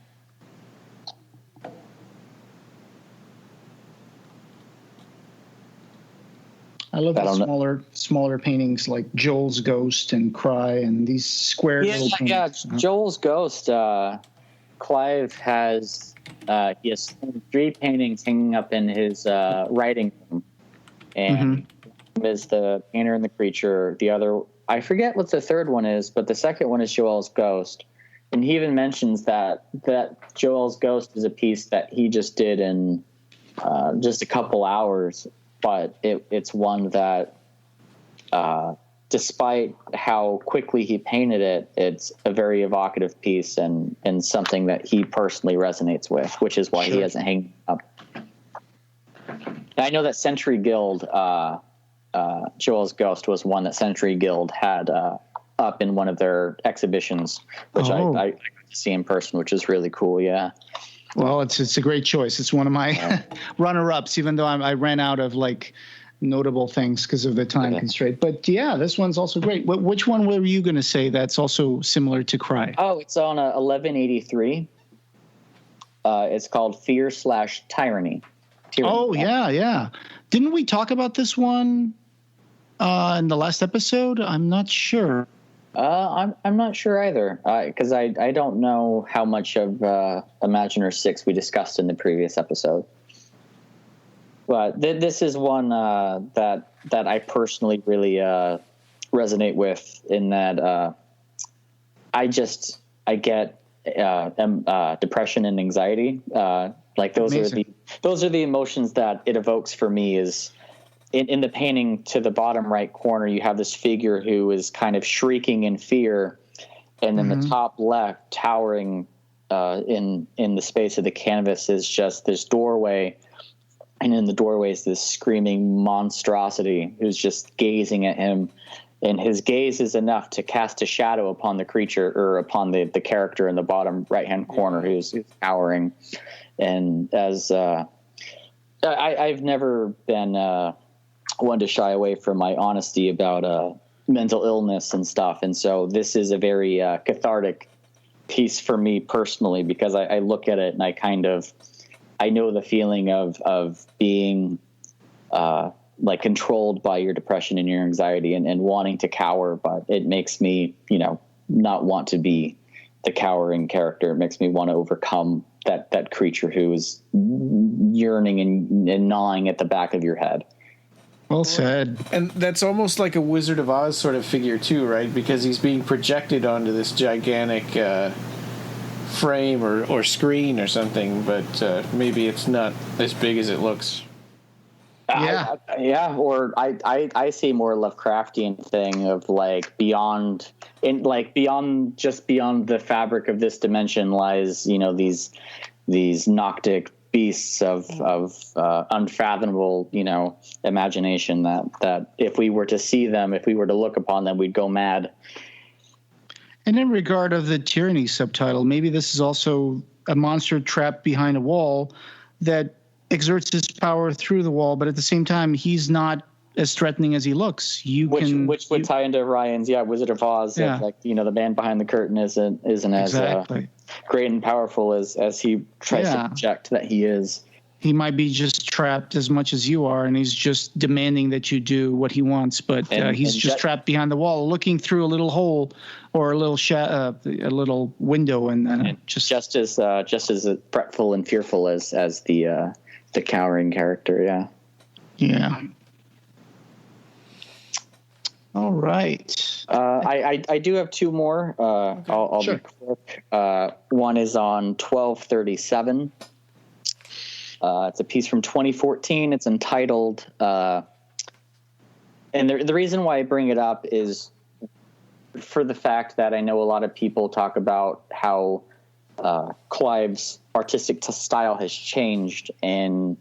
I love the smaller paintings like Joel's Ghost and Cry and these square little paintings. Yeah, Joel's Ghost. Clive has he has 3 paintings hanging up in his writing room, and is the painter and the creature. The other, I forget what the third one is, but the second one is Joel's Ghost, and he even mentions that Joel's Ghost is a piece that he just did in just a couple hours. But it's one that, despite how quickly he painted it, it's a very evocative piece and something that he personally resonates with, which is why he hasn't hanged up. I know that Century Guild, Joel's Ghost was one that Century Guild had up in one of their exhibitions, which I got to see in person, which is really cool. Yeah. Well, it's a great choice. It's one of my runner-ups, even though I ran out of like notable things because of the time constraint. But yeah, this one's also great. Which one were you going to say that's also similar to Cry? Oh, it's on 1183. It's called Fear/Tyranny. Oh, yeah. Didn't we talk about this one in the last episode? I'm not sure. I'm not sure either, because I don't know how much of Imaginer 6 we discussed in the previous episode. But this is one that I personally really resonate with, in that I get depression and anxiety. Like those are the emotions that it evokes for me. Is in the painting to the bottom right corner, you have this figure who is kind of shrieking in fear, and then the top left, towering in the space of the canvas, is just this doorway, and in the doorway is this screaming monstrosity who's just gazing at him, and his gaze is enough to cast a shadow upon the creature, or upon the character in the bottom right-hand corner who's towering. And as I've never been one to shy away from my honesty about mental illness and stuff, and so this is a very cathartic piece for me personally, because I look at it and I know the feeling of being like controlled by your depression and your anxiety and wanting to cower, but it makes me not want to be the cowering character. It makes me want to overcome that creature who is yearning and gnawing at the back of your head. Well said. And that's almost like a Wizard of Oz sort of figure too, right? Because he's being projected onto this gigantic frame or screen or something, but maybe it's not as big as it looks. Or I see more Lovecraftian thing of like beyond the fabric of this dimension lies, these noctic beasts of unfathomable, imagination that if we were to see them, if we were to look upon them, we'd go mad. And in regard of the Tyranny subtitle, maybe this is also a monster trapped behind a wall that exerts his power through the wall, but at the same time, he's not as threatening as he looks. Which would tie into Ryan's Wizard of Oz. Yeah. Like the man behind the curtain isn't exactly as great and powerful as he tries to project that he is. He might be just trapped as much as you are, and he's just demanding that you do what he wants. But he's just trapped behind the wall, looking through a little hole or a little window, and just as fretful and fearful as the cowering character. Yeah. Yeah. All right. I do have two more. I'll be quick. One is on 1237. It's a piece from 2014. It's entitled, and the reason why I bring it up is for the fact that I know a lot of people talk about how Clive's artistic style has changed, and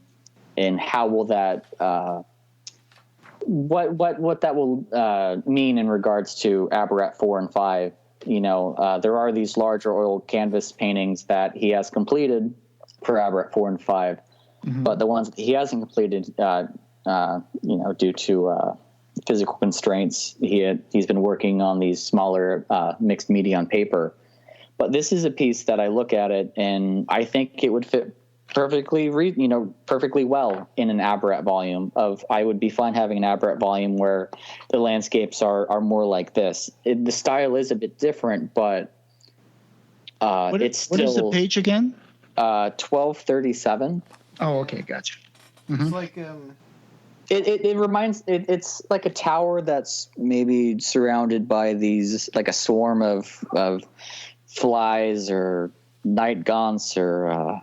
how will that what that will mean in regards to Abarat 4 and 5. There are these larger oil canvas paintings that he has completed for Abarat 4 and 5, but the ones that he hasn't completed, due to physical constraints, he's been working on these smaller mixed media on paper. But this is a piece that I look at it and I think it would fit perfectly well in an Abarat volume. I would be fine having an Abarat volume where the landscapes are more like this. The style is a bit different, but it's still. What is the page again? 1237. Oh, okay, gotcha. Mm-hmm. It's like It reminds it's like a tower that's maybe surrounded by these, like a swarm of flies or night gaunts or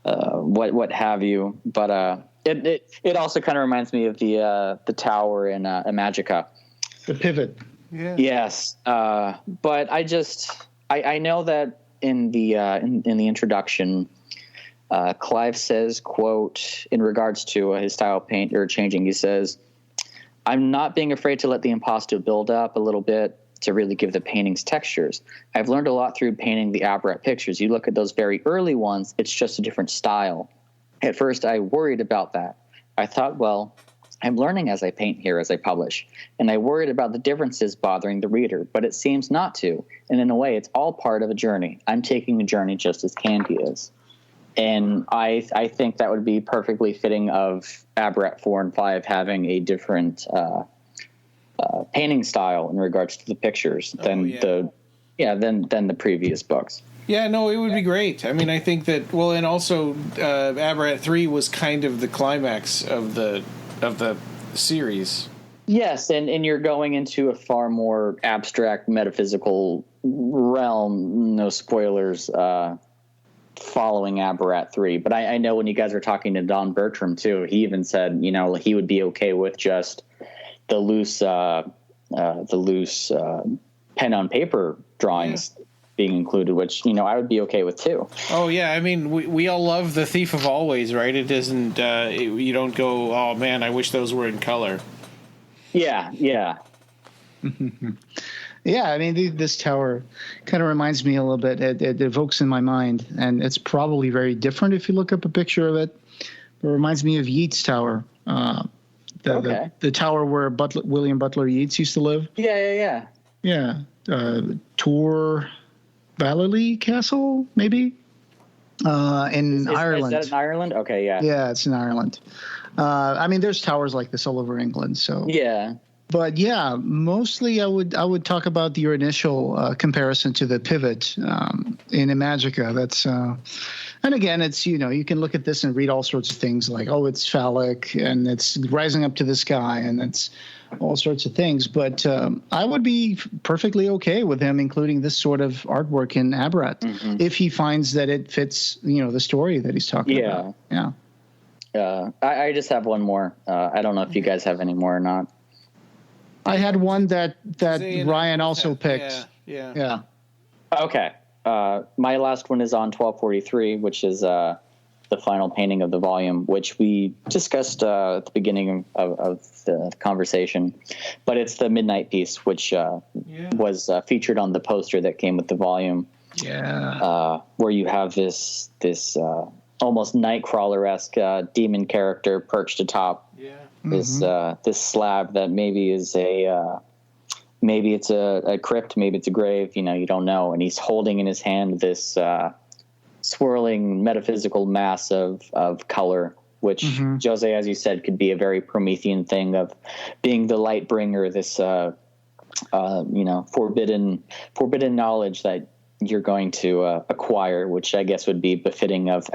what have you. But it also kind of reminds me of the tower in Magica. The pivot. Yeah. Yes, but I know that in the introduction. Clive says, quote, in regards to his style of paint or changing, he says, "I'm not being afraid to let the impasto build up a little bit to really give the paintings textures. I've learned a lot through painting the Abarat pictures. You look at those very early ones, it's just a different style. At first, I worried about that. I thought, well, I'm learning as I paint here, as I publish, and I worried about the differences bothering the reader, but it seems not to. And in a way, it's all part of a journey. I'm taking a journey just as Candy is." And I think that would be perfectly fitting of Abarat 4 and 5 having a different painting style in regards to the pictures than the previous books. Yeah, no, it would be great. I mean, I think that, well, and also Abarat 3 was kind of the climax of the series. Yes, and you're going into a far more abstract metaphysical realm, no spoilers, following Abarat 3. But I know when you guys were talking to Don Bertram too, he even said, he would be okay with just the loose pen on paper drawings being included, which I would be okay with too. Oh yeah, I mean we all love The Thief of Always, right? It doesn't you don't go, oh man, I wish those were in color. Yeah. Yeah, I mean, this tower kind of reminds me a little bit. It evokes in my mind, and it's probably very different if you look up a picture of it. It reminds me of Yeats Tower, the tower where William Butler Yeats used to live. Yeah. Tor Valley Castle, maybe, in Ireland. Is that in Ireland? Okay, yeah. Yeah, it's in Ireland. I mean, there's towers like this all over England. So yeah. But yeah, mostly I would talk about your initial comparison to the pivot in Imagica. That's and again, it's you can look at this and read all sorts of things like, oh, it's phallic and it's rising up to the sky and it's all sorts of things. But I would be perfectly okay with him including this sort of artwork in Abarat if he finds that it fits the story that he's talking about. Yeah. I just have one more. I don't know if you guys have any more or not. I had one that Ryan also picked. Yeah. Okay. My last one is on 1243, which is the final painting of the volume, which we discussed at the beginning of the conversation. But it's the Midnight piece, which was featured on the poster that came with the volume. Yeah. Where you have this almost Nightcrawler-esque demon character perched atop. Yeah. This slab that maybe is maybe it's a crypt, maybe it's a grave, you don't know. And he's holding in his hand this swirling metaphysical mass of color, which Jose, as you said, could be a very Promethean thing of being the light bringer, this forbidden knowledge that you're going to acquire, which I guess would be befitting of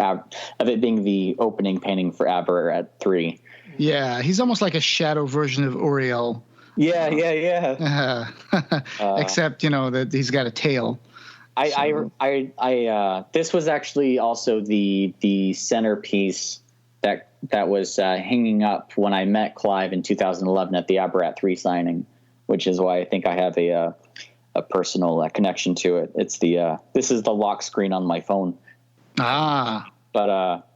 it being the opening painting for Abarat 3. Yeah, he's almost like a shadow version of Uriel. Yeah. Except that he's got a tail. This was actually also the centerpiece that was hanging up when I met Clive in 2011 at the Abarat 3 signing, which is why I think I have a personal connection to it. It's this is the lock screen on my phone. But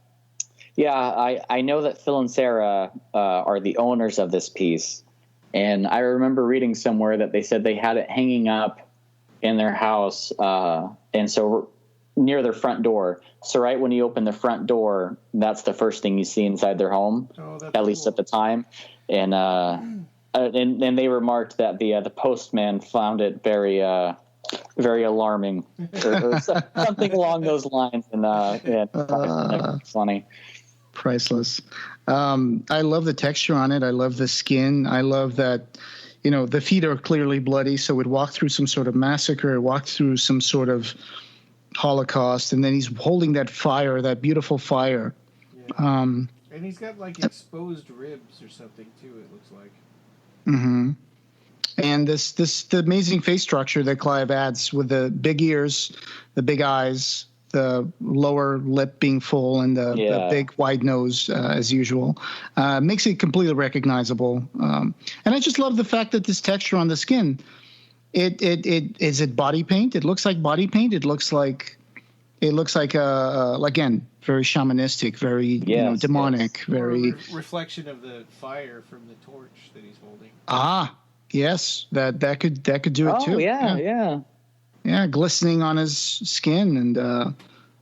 Yeah, I know that Phil and Sarah are the owners of this piece. And I remember reading somewhere that they said they had it hanging up in their house. And so near their front door. So right when you open the front door, that's the first thing you see inside their home, at least at the time. And they remarked that the postman found it very alarming, or something along those lines. And funny. Priceless. I love the texture on it. I love the skin. I love that, the feet are clearly bloody. So it walked through some sort of massacre. It walked through some sort of Holocaust. And then he's holding that fire, that beautiful fire. Yeah. And he's got like exposed ribs or something too, it looks like. Mm-hmm. And the amazing face structure that Clive adds with the big ears, the big eyes, the lower lip being full, and the big wide nose as usual, makes it completely recognizable. And I just love the fact that this texture on the skin, it is it body paint? It looks like body paint. It looks like again, very shamanistic, very demonic, very reflection of the fire from the torch that he's holding. Yes, that could do it too. Oh yeah. Yeah, glistening on his skin, and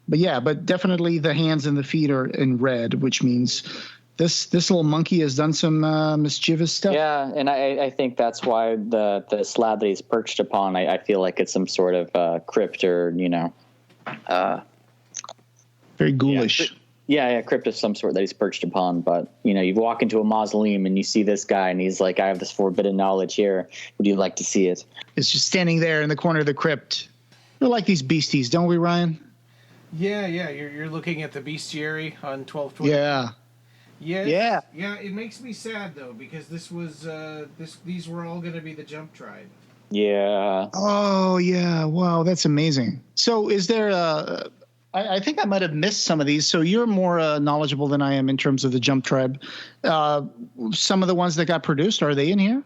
but definitely the hands and the feet are in red, which means this little monkey has done some mischievous stuff. Yeah, and I think that's why the slab that he's perched upon, I feel like it's some sort of crypt or very ghoulish. Yeah, crypt of some sort that he's perched upon. But you walk into a mausoleum and you see this guy, and he's like, "I have this forbidden knowledge here. Would you like to see it?" It's just standing there in the corner of the crypt. We like these beasties, don't we, Ryan? Yeah. You're looking at the bestiary on 1220. Yeah. Yes. Yeah. It makes me sad though, because this was these were all going to be the Jump Tribe. Yeah. Oh yeah! Wow, that's amazing. So, is there I think I might have missed some of these. So you're more knowledgeable than I am in terms of the Jump Tribe. Some of the ones that got produced, are they in here?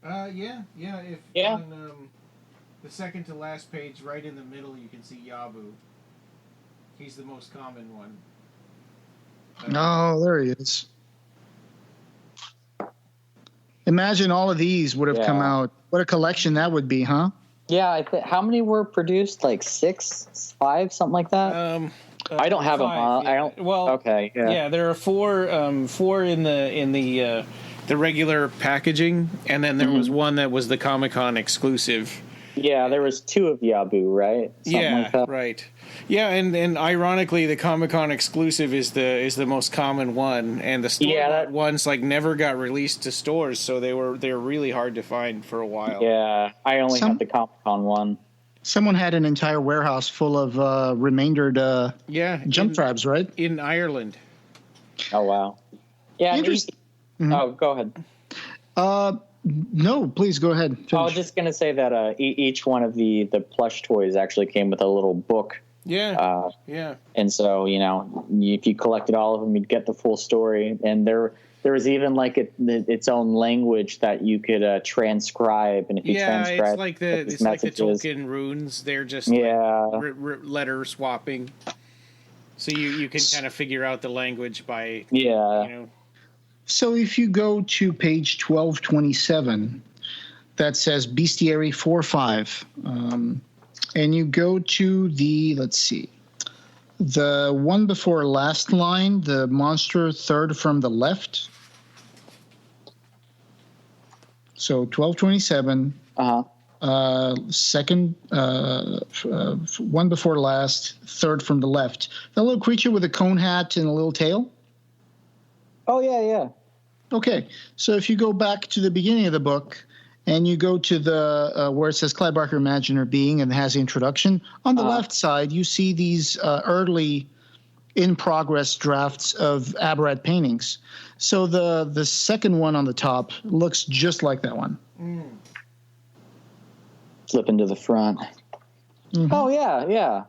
Yeah. On the second to last page, right in the middle, you can see Yabu. He's the most common one. There he is. Imagine all of these would have come out. What a collection that would be, huh? Yeah, how many were produced? Like 6, 5, something like that. I don't have 5, them. I don't. Well, okay. Yeah, there are 4. 4 in the regular packaging, and then there was one that was the Comic-Con exclusive. Yeah, there was 2 of Yabu, right? Something like that. Right. Yeah, and ironically, the Comic-Con exclusive is the most common one, and the store ones never got released to stores, so they were really hard to find for a while. Yeah, I only had the Comic-Con one. Someone had an entire warehouse full of remaindered Jump Tribes, right? In Ireland. Oh wow. Yeah. Interesting. Oh, go ahead. No, please go ahead. Finish. I was just going to say that each one of the plush toys actually came with a little book. Yeah. And so, if you collected all of them, you'd get the full story. And there was even its own language that you could transcribe. And if you transcribe, it's like the Tolkien runes. They're just letter swapping. So you can kind of figure out the language by So if you go to page 1227, that says Bestiary 4-5, and you go to the one before last line, the monster third from the left. So 1227, second, one before last, third from the left. The little creature with a cone hat and a little tail. Oh, yeah. Okay, so if you go back to the beginning of the book and you go to the where it says Clive Barker Imaginer Being and has the introduction, on the left side you see these early in-progress drafts of Abarat paintings. So the second one on the top looks just like that one. Flip into the front. Mm-hmm. Oh, yeah.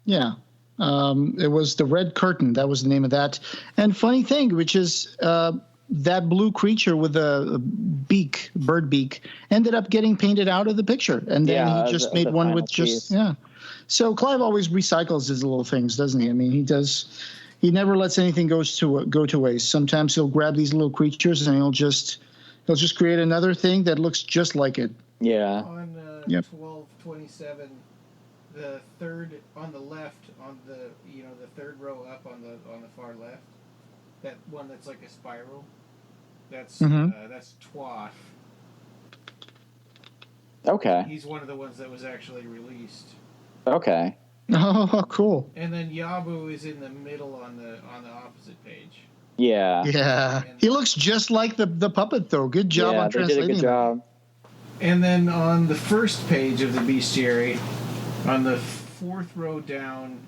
Yeah. It was the Red Curtain. That was the name of that. And funny thing, which is that blue creature with a beak, bird beak, ended up getting painted out of the picture. And then he just made one with just, So Clive always recycles his little things, doesn't he? I mean, he does he never lets anything go to waste. Sometimes he'll grab these little creatures and he'll just create another thing that looks just like it. Yeah. On 1227, the third on the left, on the the third row up on the far left, that one that's like a spiral. That's Twath. Okay. He's one of the ones that was actually released. Okay. Oh, cool. And then Yabu is in the middle on the opposite page. Yeah. Yeah. He looks just like the puppet, though. Good job on translating. They did a good job. And then on the first page of the bestiary, on the fourth row down,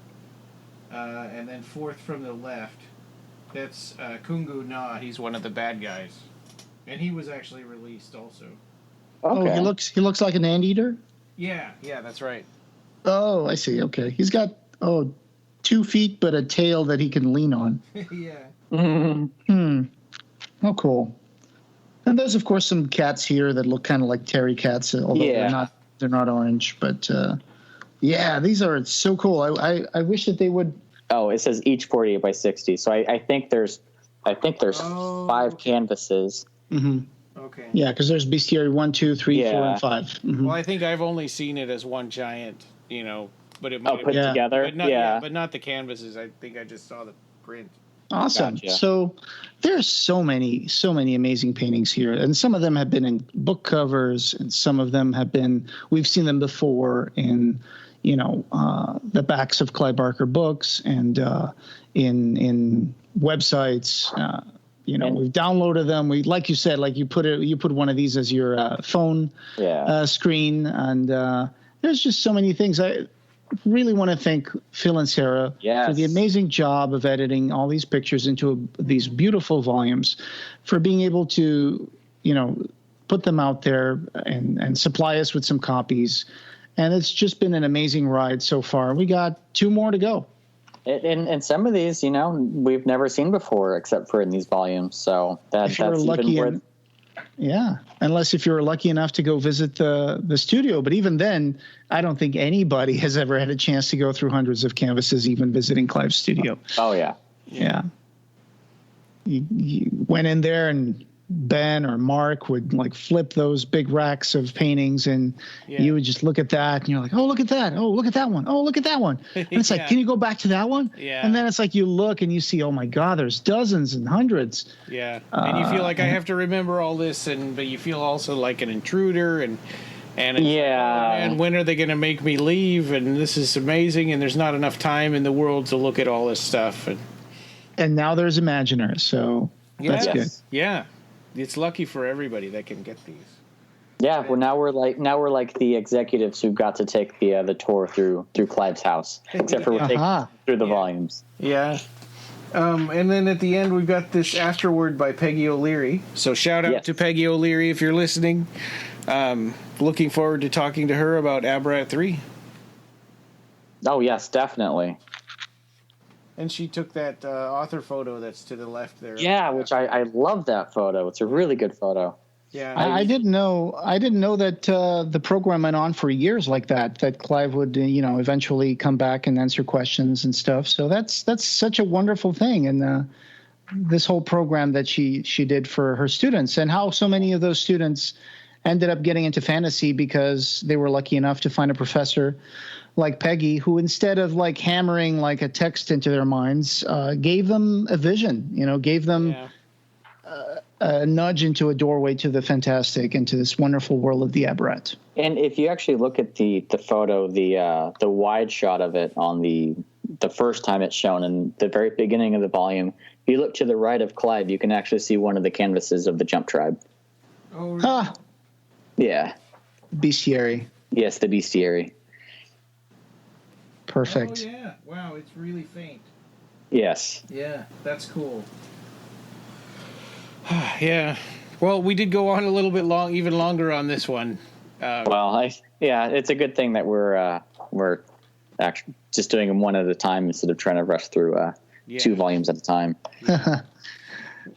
and then fourth from the left, that's Kungu Na. He's one of the bad guys, and he was actually released also. Okay. Oh, he looks like an anteater? Yeah, that's right. Oh, I see. Okay. He's got 2 feet, but a tail that he can lean on. Yeah. Oh, cool. And there's, of course, some cats here that look kind of like Terry cats, although they're not orange. But these are so cool. I wish that they would. Oh, it says each 48 by 60. So I think there's 5 canvases. Mm-hmm. Okay. Yeah, because there's bestiary 1, 2, 3, 4, and 5. Mm-hmm. Well, I think I've only seen it as one giant, but it might put together. But not, but not the canvases. I think I just saw the print. Awesome. Gotcha. So there's so many amazing paintings here, and some of them have been in book covers, and some of them we've seen them before in the backs of Clive Barker books and in websites. We've downloaded them. Like you said, like you put one of these as your phone screen, and there's just so many things. I really want to thank Phil and Sarah for the amazing job of editing all these pictures into these beautiful volumes, for being able to, put them out there and supply us with some copies. And it's just been an amazing ride so far. We got 2 more to go. And some of these, we've never seen before, except for in these volumes. So that's even worth. Yeah, unless if you're lucky enough to go visit the studio. But even then, I don't think anybody has ever had a chance to go through hundreds of canvases, even visiting Clive's studio. Oh, yeah. Yeah. You went in there and Ben or Mark would like flip those big racks of paintings, and you would just look at that and you're like, oh, look at that. Oh, look at that one. Oh, look at that one. And it's like, can you go back to that one? Yeah. And then it's like you look and you see, oh my God, there's dozens and hundreds. Yeah. And you feel like I have to remember all this, but you feel also like an intruder, and it's like, oh, man, when are they going to make me leave? And this is amazing, and there's not enough time in the world to look at all this stuff. And now there's Imaginers, so that's good. Yeah. It's lucky for everybody that can get these. Yeah, well, now we're like the executives who got to take the tour through Clive's house, except for we're taking through the volumes. Yeah. And then at the end, we've got this afterword by Peggy O'Leary. So shout out to Peggy O'Leary if you're listening. Looking forward to talking to her about Abarat 3. Oh, yes, definitely. And she took that author photo that's to the left there. Yeah, which I love that photo. It's a really good photo. Yeah, I didn't know that the program went on for years like that. That Clive would eventually come back and answer questions and stuff. So that's such a wonderful thing. And this whole program that she did for her students, and how so many of those students ended up getting into fantasy because they were lucky enough to find a professor like Peggy, who instead of like hammering like a text into their minds, gave them a vision, gave them a nudge into a doorway to the fantastic and to this wonderful world of the Abarat. And if you actually look at the photo, the wide shot of it on the first time it's shown in the very beginning of the volume, if you look to the right of Clive, you can actually see one of the canvases of the Jump Tribe. Oh, really? Yeah. Bestiary. Yes, the bestiary. Perfect. Oh, yeah. Wow, it's really faint. Yes. Yeah, that's cool. Yeah. Well, we did go on a little bit even longer on this one. It's a good thing that we're actually just doing them one at a time instead of trying to rush through 2 volumes at a time.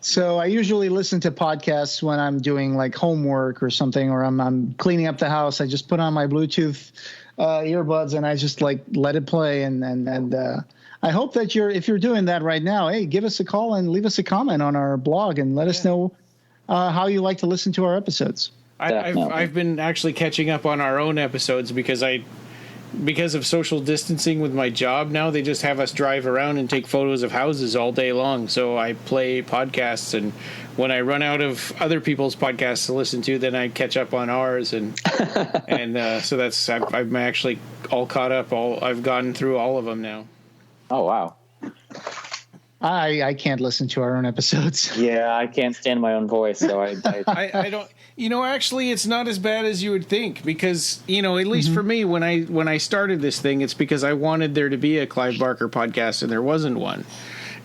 So I usually listen to podcasts when I'm doing like homework or something, or I'm cleaning up the house. I just put on my Bluetooth earbuds, and I just like let it play. And I hope that if you're doing that right now, hey, give us a call and leave us a comment on our blog and let us know how you like to listen to our episodes. I've been actually catching up on our own episodes because of social distancing with my job now. They just have us drive around and take photos of houses all day long. So I play podcasts, and when I run out of other people's podcasts to listen to, then I catch up on ours, and so that's I'm actually all caught up. I've gone through all of them now. Oh wow. I can't listen to our own episodes. Yeah, I can't stand my own voice, so I don't. Actually, it's not as bad as you would think, because at least for me, when I started this thing, it's because I wanted there to be a Clive Barker podcast, and there wasn't one.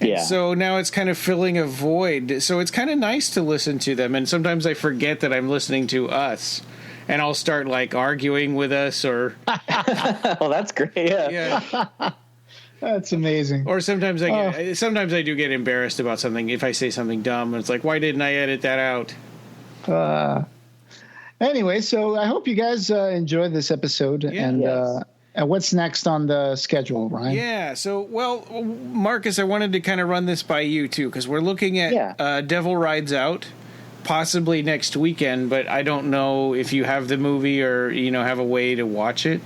And so now it's kind of filling a void. So it's kind of nice to listen to them, and sometimes I forget that I'm listening to us, and I'll start like arguing with us or. Well, that's great. Yeah. That's amazing. Or sometimes sometimes I do get embarrassed about something if I say something dumb, and it's like, why didn't I edit that out? Anyway, so I hope you guys enjoyed this episode. And what's next on the schedule, Ryan? Yeah. So, Marcus, I wanted to kind of run this by you too, because we're looking at Devil Rides Out, possibly next weekend, but I don't know if you have the movie or have a way to watch it.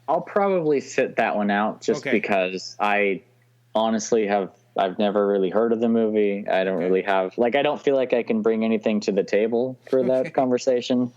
I'll probably sit that one out just because I honestly I've never really heard of the movie. I don't really have, I don't feel like I can bring anything to the table for that conversation.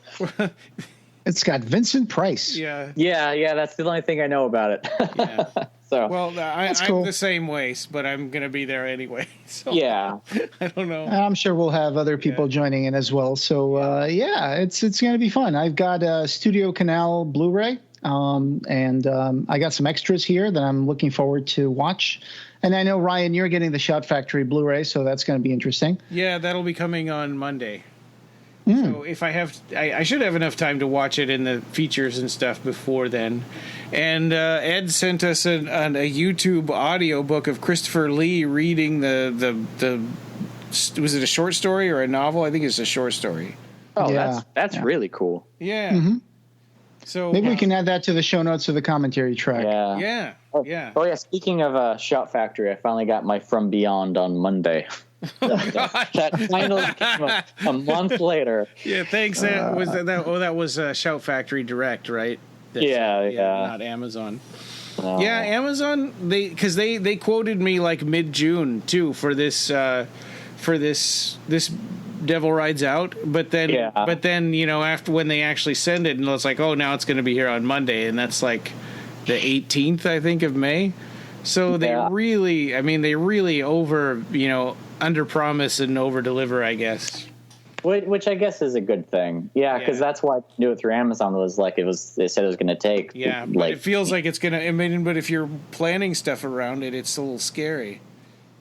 It's got Vincent Price. Yeah. Yeah. That's the only thing I know about it. Yeah. So, I'm cool. The same way, but I'm going to be there anyway. So yeah. I don't know. I'm sure we'll have other people joining in as well. So, it's going to be fun. I've got a Studio Canal Blu-ray. I got some extras here that I'm looking forward to watch. And I know, Ryan, you're getting the Shout Factory Blu-ray, so that's going to be interesting. Yeah, that'll be coming on Monday. So if I should have enough time to watch it in the features and stuff before then. And Ed sent us a YouTube audio book of Christopher Lee reading the was it a short story or a novel? I think it's a short story. Oh, yeah. That's really cool. Yeah. Mm-hmm. So maybe we can add that to the show notes of the commentary track. Yeah. Oh yeah. Speaking of Shout Factory, I finally got my From Beyond on Monday. That finally came a month later. Yeah, thanks. That was Shout Factory Direct, right? Not Amazon. No. Yeah, Amazon. They quoted me like mid-June too for this Devil Rides Out, but then after when they actually send it, and it's like, oh, now it's going to be here on Monday, and that's like the 18th, I think, of May. So they really under promise and over deliver, I guess. Which I guess is a good thing. Yeah, because that's why I knew it through Amazon they said it was going to take. Yeah, but it feels like it's going to. But if you're planning stuff around it, it's a little scary.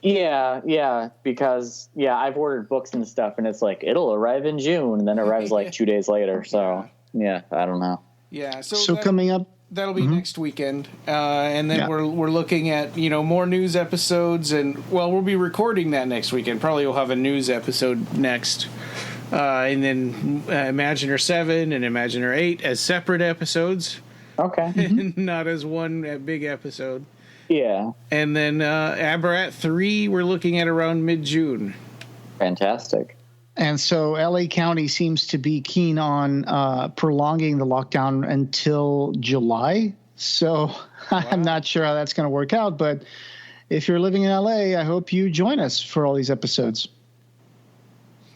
Yeah, because I've ordered books and stuff, and it's like it'll arrive in June, and then it arrives like 2 days later. So I don't know. Yeah, so coming up, that'll be next weekend, and then we're looking at more news episodes, and we'll be recording that next weekend. Probably we'll have a news episode next, and then Imaginer 7 and Imaginer 8 as separate episodes. Okay, not as one big episode. Yeah. And then Abarat 3, we're looking at around mid-June. Fantastic. And so LA County seems to be keen on prolonging the lockdown until July. So I'm not sure how that's going to work out. But if you're living in LA, I hope you join us for all these episodes.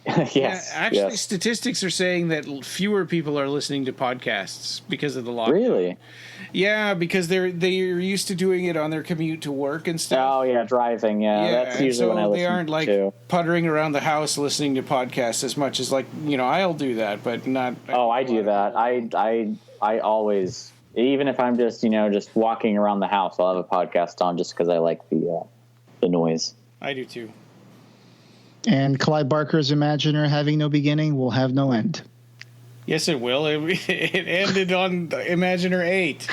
Yes. Actually, statistics are saying that fewer people are listening to podcasts because of the lockdown. Really? Yeah, because they're used to doing it on their commute to work and stuff. Oh yeah, driving. Yeah, that's usually when I listen. They aren't like puttering around the house listening to podcasts as much as I'll do that, but not. Oh, I do that. I always, even if I'm just just walking around the house, I'll have a podcast on just because I like the noise. I do too. And Clive Barker's Imaginer having no beginning will have no end. Yes, it will. It ended on Imaginer 8.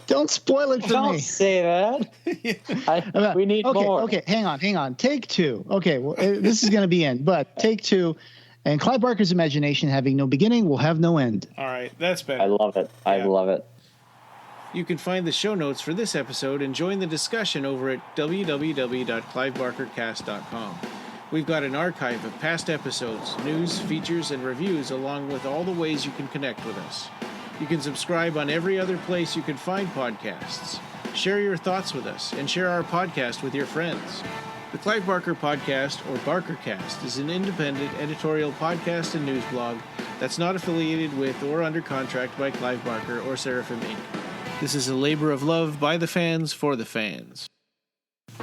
Don't spoil it for me. Don't say that. We need more. Okay, hang on. Take 2. Okay, well, this is going to be in, but take 2. And Clive Barker's imagination, having no beginning, will have no end. All right, that's better. I love it. I love it. You can find the show notes for this episode and join the discussion over at www.clivebarkercast.com. We've got an archive of past episodes, news, features, and reviews, along with all the ways you can connect with us. You can subscribe on every other place you can find podcasts. Share your thoughts with us, and share our podcast with your friends. The Clive Barker Podcast, or BarkerCast, is an independent editorial podcast and news blog that's not affiliated with or under contract by Clive Barker or Seraphim Inc. This is a labor of love by the fans for the fans.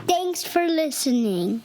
Thanks for listening.